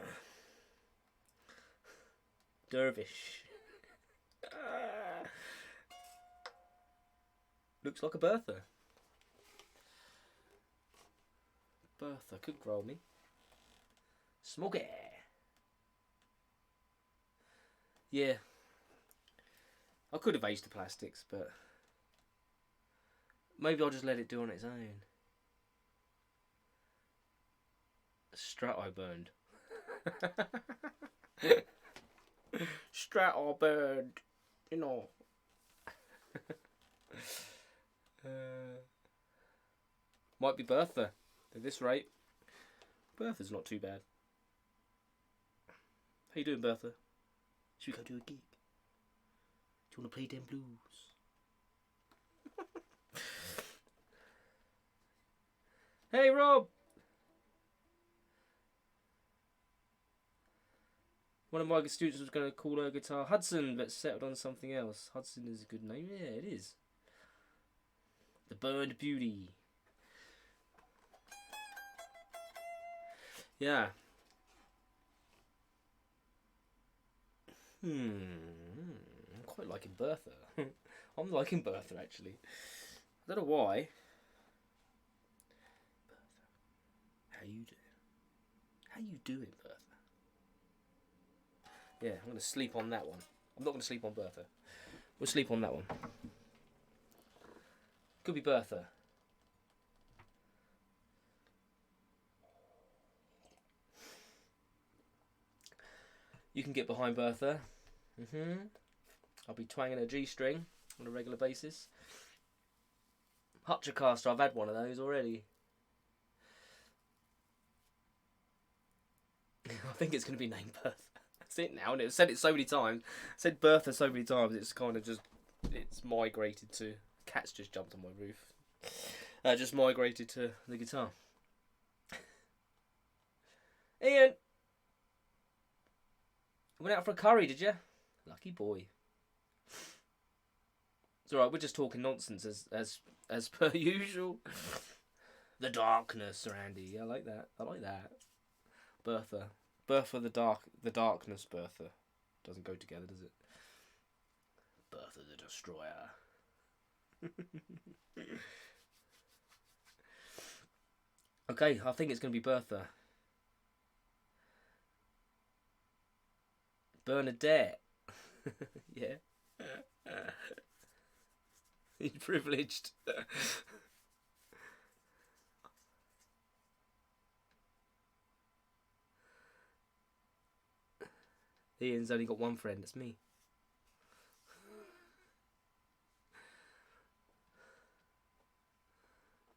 Dervish. Looks like a Bertha. Bertha could grow me. Smoke it. Yeah. I could have aged the plastics, but maybe I'll just let it do on its own. Stratt I burned. Stratt I burned. You know. Might be Bertha. At this rate, Bertha's not too bad. How you doing, Bertha? Should we go do a gig? Do you want to play them blues? Hey, Rob! One of my students was going to call her guitar Hudson, but settled on something else. Hudson is a good name. Yeah, it is. The Burned Beauty. Yeah. I'm quite liking Bertha. I'm liking Bertha, actually. I don't know why. Bertha. How you doing? How you doing, Bertha? Yeah, I'm going to sleep on that one. I'm not going to sleep on Bertha. We'll sleep on that one. Could be Bertha. You can get behind Bertha. I'll be twanging a G-string on a regular basis. Hutchinson, I've had one of those already. I think it's going to be named Bertha. That's it now, and I've said it so many times. I said Bertha so many times, it's kind of just, it's migrated to, cat's just jumped on my roof. Just migrated to the guitar. Ian! Went out for a curry, did you? Lucky boy. It's alright, we're just talking nonsense as per usual. The darkness, Randy. I like that. I like that. Bertha. Bertha the darkness, Bertha. Doesn't go together, does it? Bertha the Destroyer. Okay, I think it's going to be Bertha. Bernadette. Yeah. He's privileged. Ian's only got one friend, it's me.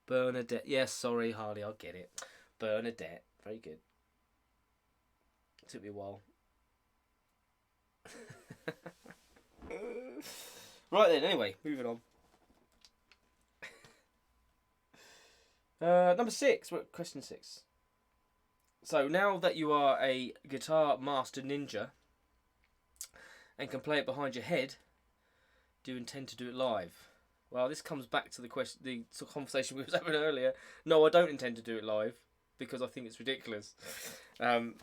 Bernadette. Yes, sorry, Harley, I'll get it. Bernadette. Very good. Took me a while. Right then, anyway, moving on. Number 6. We're at question 6. So now that you are a guitar master ninja and can play it behind your head, do you intend to do it live? Well, this comes back to the question, the conversation we were having earlier. No, I don't intend to do it live because I think it's ridiculous. And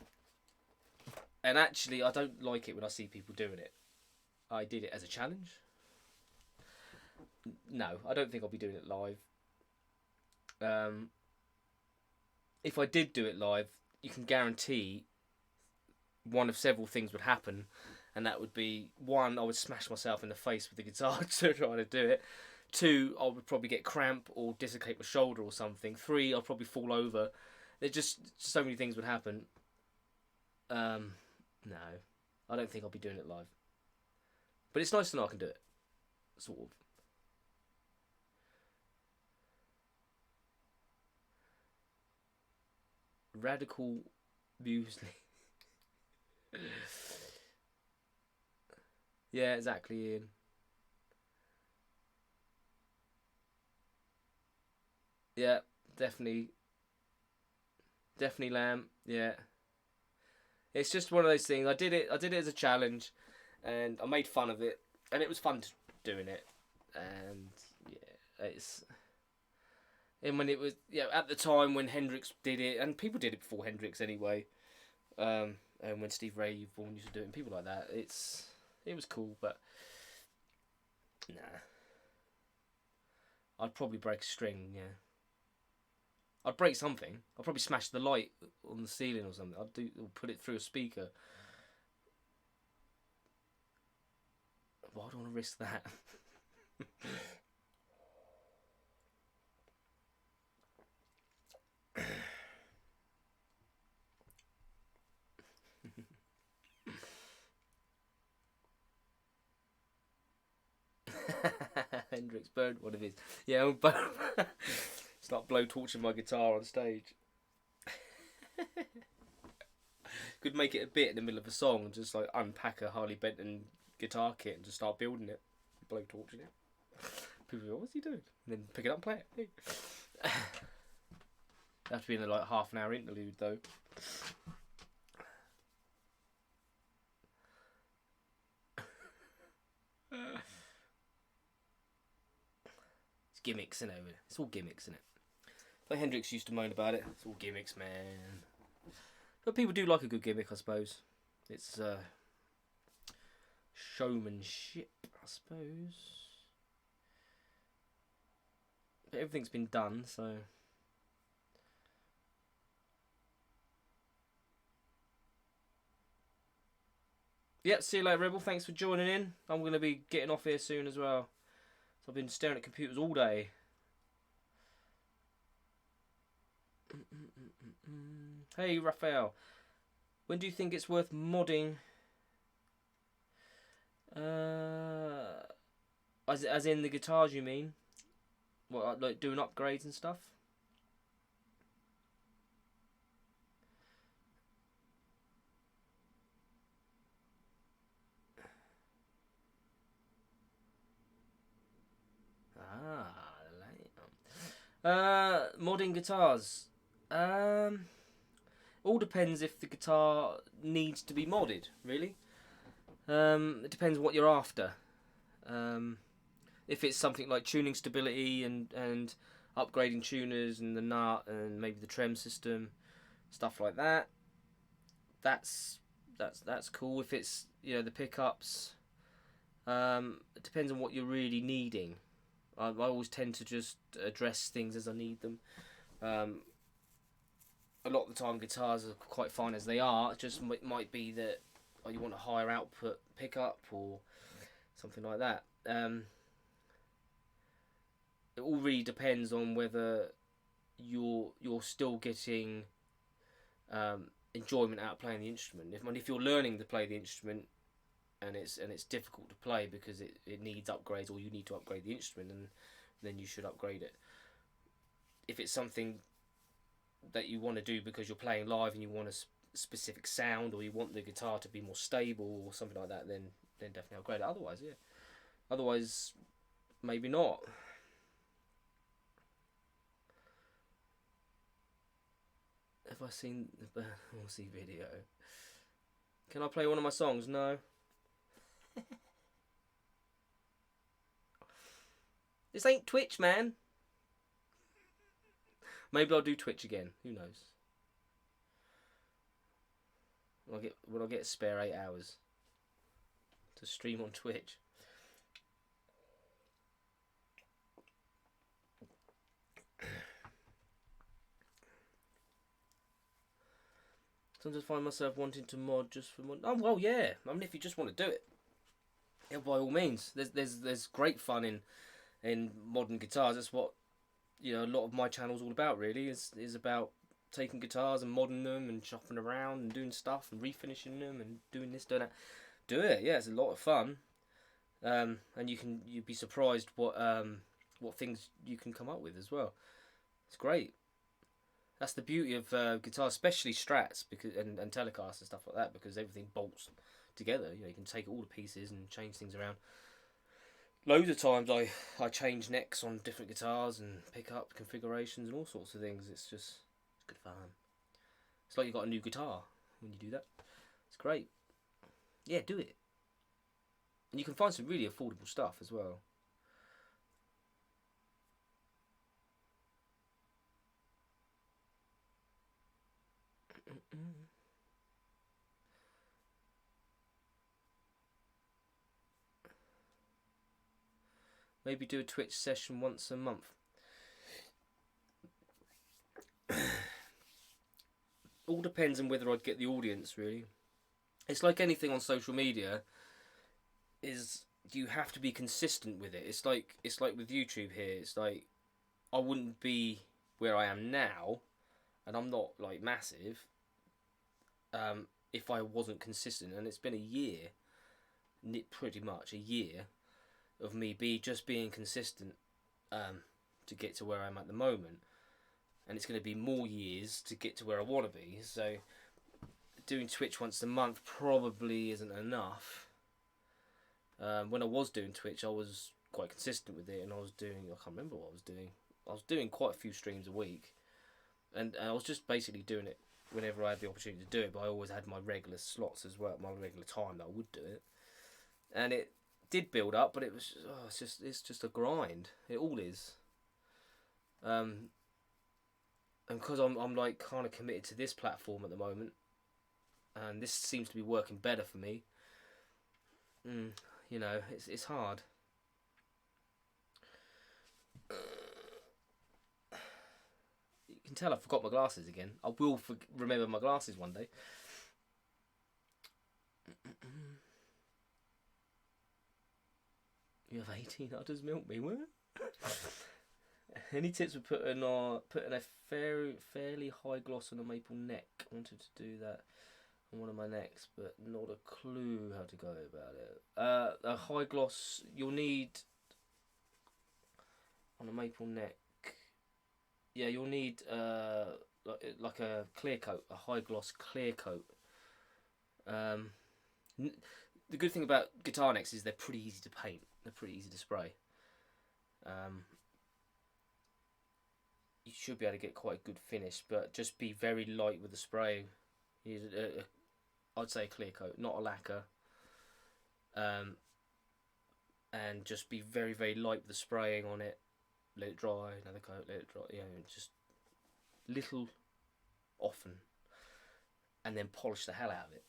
actually, I don't like it when I see people doing it. I did it as a challenge. No, I don't think I'll be doing it live. If I did do it live, you can guarantee one of several things would happen, and that would be, 1, I would smash myself in the face with the guitar trying to do it. 2, I would probably get cramp or dislocate my shoulder or something. 3, I'll probably fall over. There's just so many things would happen. No, I don't think I'll be doing it live. But it's nice to know I can do it. Sort of. Radical muesli. Yeah, exactly, Ian. Yeah, definitely, definitely lamb. Yeah, it's just one of those things. I did it. I did it as a challenge, and I made fun of it, and it was fun doing it. And yeah, it's and when it was at the time when Hendrix did it, and people did it before Hendrix anyway. And when Steve Ray Vaughan used to do it, and people like that, it was cool, but nah, I'd probably break a string. Yeah, I'd break something. I'd probably smash the light on the ceiling or something. I'd do or put it through a speaker. Well, I don't want to risk that. Hendrix burned one of his. Yeah, start blow torching my guitar on stage. Could make it a bit in the middle of a song and just like unpack a Harley Benton guitar kit and just start building it, blow torching it. People go, "What's he doing?" And then pick it up and play it. Have to be in a like half an hour interlude though. It's gimmicks, isn't it? It's all gimmicks, isn't it? Like Hendrix used to moan about it. It's all gimmicks, man. But people do like a good gimmick, I suppose. It's showmanship, I suppose. But everything's been done, so. Yep, see you later, Rebel. Thanks for joining in. I'm going to be getting off here soon as well. So I've been staring at computers all day. Hey, Raphael. When do you think it's worth modding? As in the guitars, you mean? What, like doing upgrades and stuff? Modding guitars. All depends if the guitar needs to be modded, really. It depends what you're after. If it's something like tuning stability and upgrading tuners and the nut and maybe the trem system, stuff like that, that's cool. If it's the pickups, it depends on what you're really needing. I always tend to just address things as I need them. A lot of the time, guitars are quite fine as they are. It just might be that you want a higher output pickup or something like that. It all really depends on whether you're still getting enjoyment out of playing the instrument. If you're learning to play the instrument and it's difficult to play because it needs upgrades or you need to upgrade the instrument, and then you should upgrade it. If it's something that you want to do because you're playing live and you want a specific sound or you want the guitar to be more stable or something like that, then definitely upgrade it. Otherwise, maybe not. Have I seen the Horsey video? Can I play one of my songs? No. This ain't Twitch, man. Maybe I'll do Twitch again. Who knows? Will I get a spare 8 hours to stream on Twitch? Sometimes I find myself wanting to mod just for mod. Oh well, yeah. I mean, if you just want to do it, yeah, by all means. There's great fun in modern guitars. That's what a lot of my channel's all about. Really, is about taking guitars and modding them and chopping around and doing stuff and refinishing them and doing this, doing that. Do it, yeah. It's a lot of fun. And you'd be surprised what things you can come up with as well. It's great. That's the beauty of guitars, especially strats, because and Telecasters and stuff like that, because everything bolts together. You know, you can take all the pieces and change things around. Loads of times I change necks on different guitars and pick up configurations and all sorts of things. It's good fun. It's like you got a new guitar when you do that. It's great. Yeah, do it. And you can find some really affordable stuff as well. Maybe do a Twitch session once a month. All depends on whether I'd get the audience, really. It's like anything on social media, is you have to be consistent with it. It's like with YouTube here. It's like I wouldn't be where I am now, and I'm not like massive, if I wasn't consistent. And it's been a year, pretty much a year, of me being consistent, to get to where I'm at the moment. And it's going to be more years to get to where I want to be. So doing Twitch once a month probably isn't enough. When I was doing Twitch, I was quite consistent with it, and I can't remember what I was doing. I was doing quite a few streams a week, and I was just basically doing it whenever I had the opportunity to do it, but I always had my regular slots as well, my regular time that I would do it. And it did build up, but it's just a grind. It all is. And because I'm like kind of committed to this platform at the moment, and this seems to be working better for me. You know, it's hard. You can tell I forgot my glasses again. I will remember my glasses one day. You have 18 udders, milk me, what? Any tips for putting a fairly high gloss on a maple neck? I wanted to do that on one of my necks, but not a clue how to go about it. A high gloss you'll need on a maple neck. Yeah, you'll need like a clear coat, a high gloss clear coat. The good thing about guitar necks is they're pretty easy to paint. They're pretty easy to spray. You should be able to get quite a good finish, but just be very light with the spray. Use I'd say a clear coat, not a lacquer. And just be very, very light with the spraying on it. Let it dry, another coat, let it dry. You know, just little, often, and then polish the hell out of it,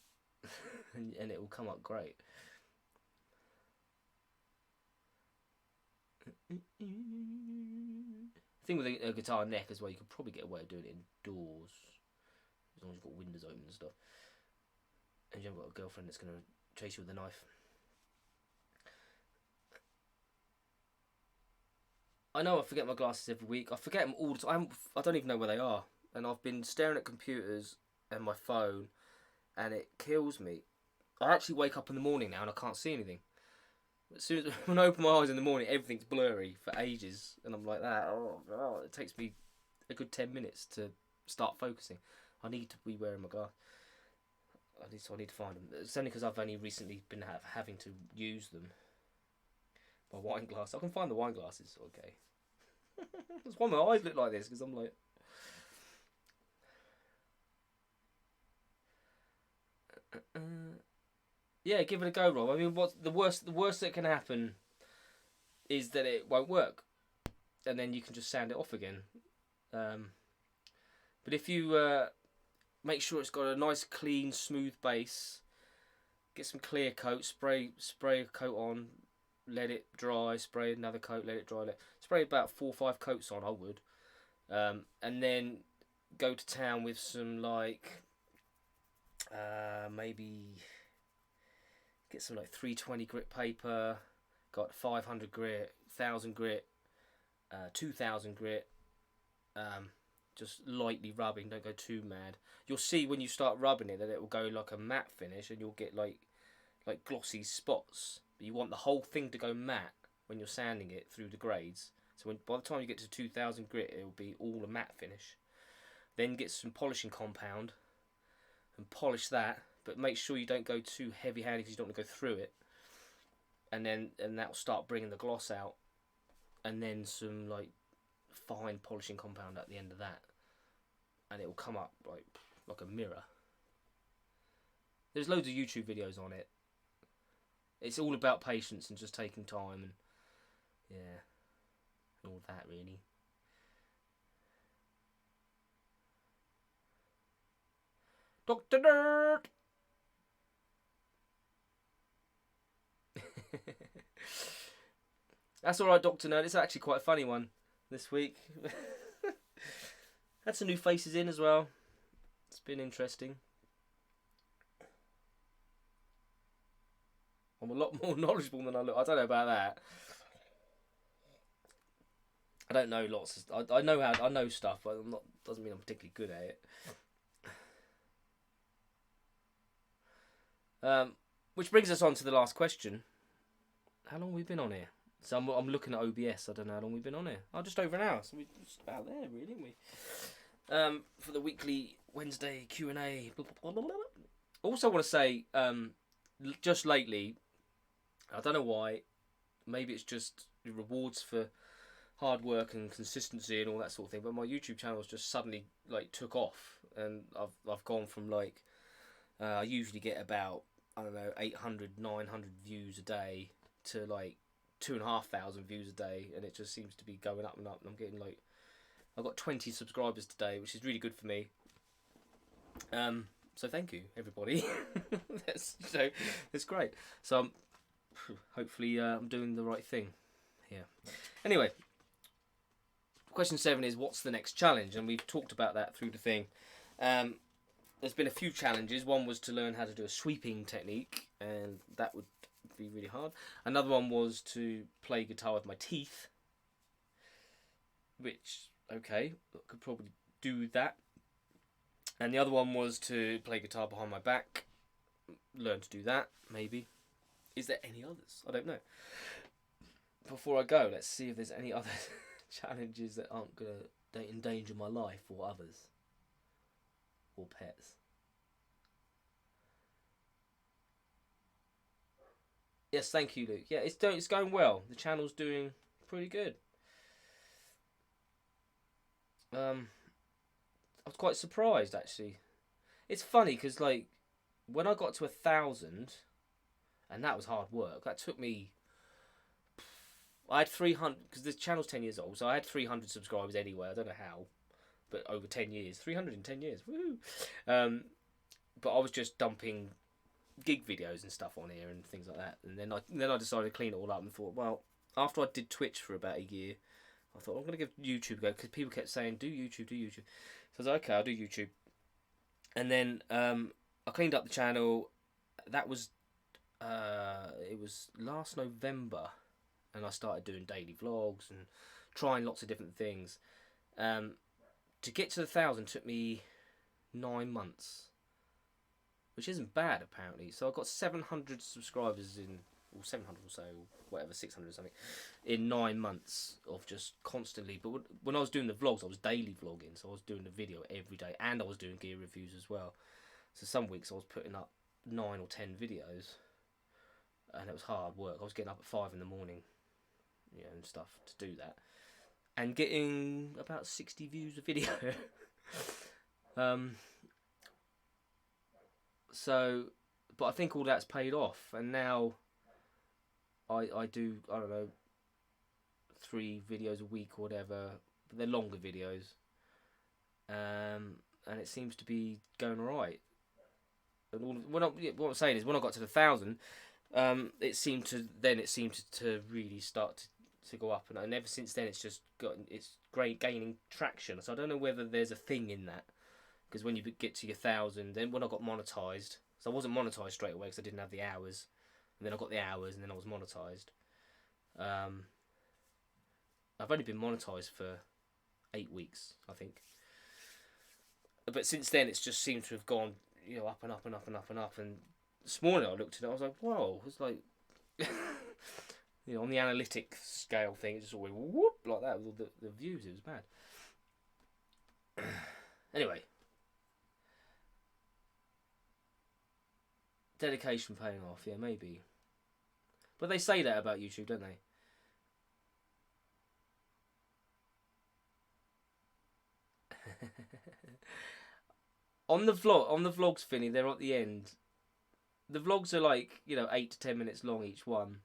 and it will come up great. Thing with a guitar neck as well, you could probably get away with doing it indoors, as long as you've got windows open and stuff, and you haven't got a girlfriend that's going to chase you with a knife. I know I forget my glasses every week. I forget them all the time. I don't even know where they are, and I've been staring at computers and my phone, and it kills me. I actually wake up in the morning now and I can't see anything. As soon as when I open my eyes in the morning, everything's blurry for ages, and I'm like that. Oh, it takes me a good 10 minutes to start focusing. I need to be wearing my glasses. I need to find them. It's only because I've only recently been having to use them. My wine glass. I can find the wine glasses. Okay. That's why my eyes look like this, because I'm like. Yeah, give it a go, Rob. I mean, what's the worst? The worst that can happen is that it won't work, and then you can just sand it off again. But if you make sure it's got a nice, clean, smooth base, get some clear coat, spray a coat on, let it dry, spray another coat, let it dry. Spray about 4 or 5 coats on, I would, and then go to town with some maybe. Get some 320 grit paper, got 500 grit, 1000 grit, 2000 grit, just lightly rubbing, don't go too mad. You'll see when you start rubbing it that it will go like a matte finish, and you'll get like glossy spots. But you want the whole thing to go matte when you're sanding it through the grades. So by the time you get to 2000 grit, it will be all a matte finish. Then get some polishing compound and polish that, but make sure you don't go too heavy-handed because you don't want to go through it. And that will start bringing the gloss out. And then some like fine polishing compound at the end of that, and it will come up like a mirror. There's loads of YouTube videos on it. It's all about patience and just taking time and all that really. Dr. Nerd! That's alright, Dr. Nerd. It's actually quite a funny one this week. Had some new faces in as well. It's been interesting. I'm a lot more knowledgeable than I look. I don't know about that. I don't know lots of I know stuff, but I'm not. Doesn't mean I'm particularly good at it. Which brings us on to the last question. How long have we been on here? So I'm looking at OBS. I don't know how long we've been on here. Oh, just over an hour. So we're just about there, really, aren't we? For the weekly Wednesday Q&A. Also, want to say, just lately, I don't know why. Maybe it's just rewards for hard work and consistency and all that sort of thing. But my YouTube channel's just suddenly took off, and I've gone from I usually get about 800, 900 views a day to 2,500 views a day, and it just seems to be going up and up. And I'm getting I've got 20 subscribers today, which is really good for me. So thank you, everybody. That's great. So hopefully I'm doing the right thing here. Anyway, question 7 is what's the next challenge, and we've talked about that through the thing. There's been a few challenges. One was to learn how to do a sweeping technique, and that would be really hard. Another one was to play guitar with my teeth, which, okay, I could probably do that. And the other one was to play guitar behind my back, learn to do that, maybe. Is there any others? I don't know. Before I go, let's see if there's any other challenges that aren't going to endanger my life or others. Or pets. Yes, thank you, Luke. Yeah, it's going well. The channel's doing pretty good. I was quite surprised, actually. It's funny because when I got to 1,000, and that was hard work. That took me. I had 300 because this channel's 10 years old, so I had 300 subscribers anyway. I don't know how, but over 10 years, 300 in 10 years. Woo! But I was just dumping gig videos and stuff on here and things like that, and then I decided to clean it all up and thought, well, after I did Twitch for about a year, I thought I'm gonna give YouTube a go because people kept saying do YouTube. So I was like, okay, I'll do YouTube, and then I cleaned up the channel. That was it was last November, and I started doing daily vlogs and trying lots of different things. To get to 1,000 took me 9 months. Which isn't bad, apparently. So I got 700 subscribers or 700 or so, whatever, 600 or something, in 9 months of just constantly. But when I was doing the vlogs, I was daily vlogging, so I was doing the video every day, and I was doing gear reviews as well. So some weeks I was putting up 9 or 10 videos, and it was hard work. I was getting up at 5 in the morning, and stuff to do that, and getting about 60 views a video. So, but I think all that's paid off, and now I do, I don't know, 3 videos a week or whatever, but they're longer videos, and it seems to be going alright. And what I'm saying is, when I got to 1,000, it seemed to really start to go up, and ever since then it's great gaining traction. So I don't know whether there's a thing in that. Because when you get to your 1,000, then when I got monetized, so I wasn't monetized straight away because I didn't have the hours, and then I got the hours, and then I was monetized. I've only been monetized for 8 weeks, I think. But since then, it's just seemed to have gone, up and up and up and up and up. And this morning I looked at it, I was like, whoa, it's like, on the analytic scale thing, it just all went whoop like that with all the views. It was bad. Anyway. Dedication paying off, yeah, maybe. But they say that about YouTube, don't they? on the vlogs, Finny, they're at the end. The vlogs are like, 8 to 10 minutes long each one.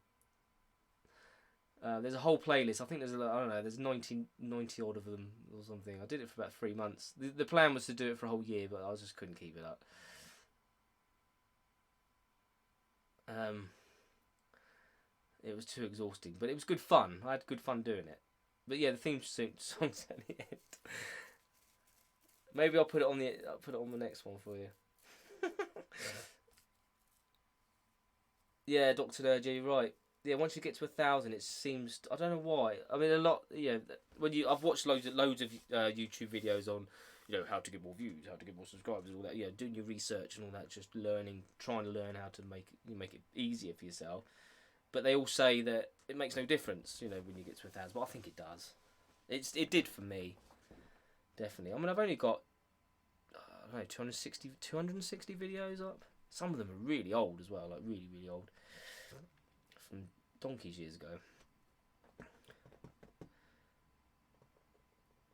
There's a whole playlist. I think there's, I don't know, there's 90 odd of them or something. I did it for about 3 months. The plan was to do it for a whole year, but I just couldn't keep it up. It was too exhausting, but it was good fun. I had good fun doing it. But yeah, the theme song's at the end. Maybe I'll put it on the next one for you. Yeah, Dr. Nerdy, you're right. Yeah, once you get to 1,000, it seems, I don't know why. I mean, a lot. I've watched loads of YouTube videos on, how to get more views, how to get more subscribers, all that. Doing your research and all that, just trying to learn how to make it easier for yourself. But they all say that it makes no difference, when you get to 1,000. But I think it does. It did for me, definitely. I mean, I've only got, I don't know, 260 videos up. Some of them are really old as well, like really, really old, from donkey's years ago.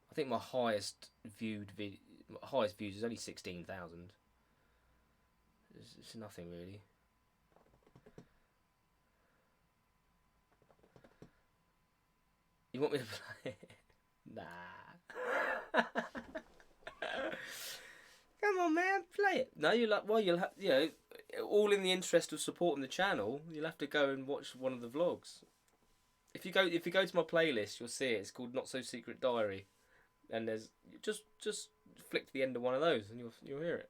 I think my highest views is only 16,000. It's nothing really. You want me to play it? Nah. Come on, man, play it. No, you'll have, all in the interest of supporting the channel. You'll have to go and watch one of the vlogs. If you go to my playlist, you'll see it. It's called Not So Secret Diary, and there's just flick to the end of one of those, and you'll hear it.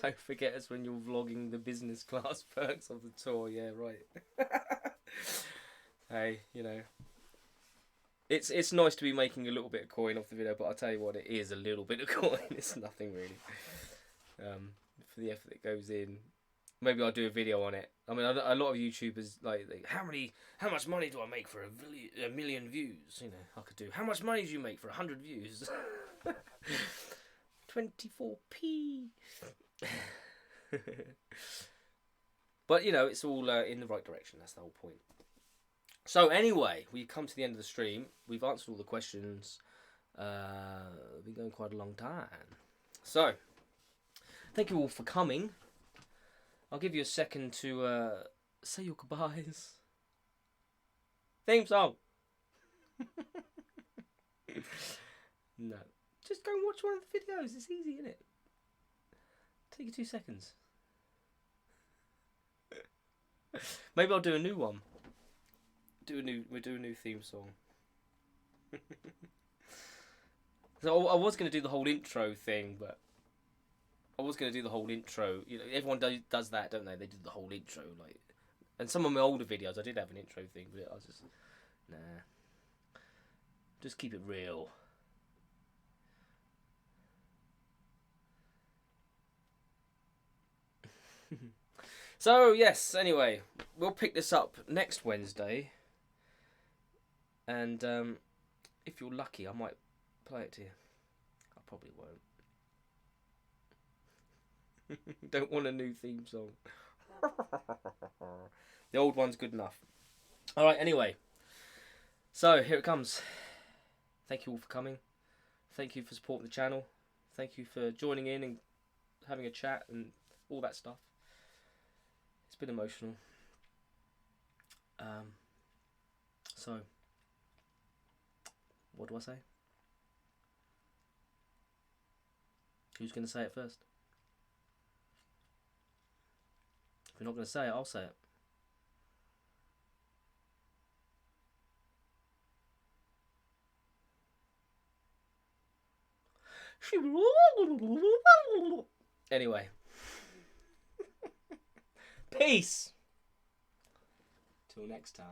Don't forget us when you're vlogging the business class perks of the tour. Yeah, right. Hey, it's nice to be making a little bit of coin off the video, but I'll tell you what, it is a little bit of coin. It's nothing really. For the effort that goes in. Maybe I'll do a video on it. I mean, a lot of YouTubers how much money do I make for a million views? I could do, how much money do you make for 100 views? 24p. But it's all in the right direction. That's the whole point. So anyway, we've come to the end of the stream. We've answered all the questions. We've been going quite a long time. So thank you all for coming. I'll give you a second to say your goodbyes. Theme song. No. Just go and watch one of the videos. It's easy, isn't it? Take you 2 seconds. Maybe I'll do a new one. We'll do a new theme song. So I was going to do the whole intro thing, but everyone does that, don't they? They do the whole intro, like, and some of my older videos I did have an intro thing, but I was just, nah. Just keep it real. So yes, anyway, we'll pick this up next Wednesday, and if you're lucky, I might play it to you. I probably won't. Don't want a new theme song. The old one's good enough. Alright, anyway. So, here it comes. Thank you all for coming. Thank you for supporting the channel. Thank you for joining in and having a chat and all that stuff. It's been emotional. So, what do I say? Who's going to say it first? If you're not going to say it, I'll say it. Anyway. Peace. Till next time.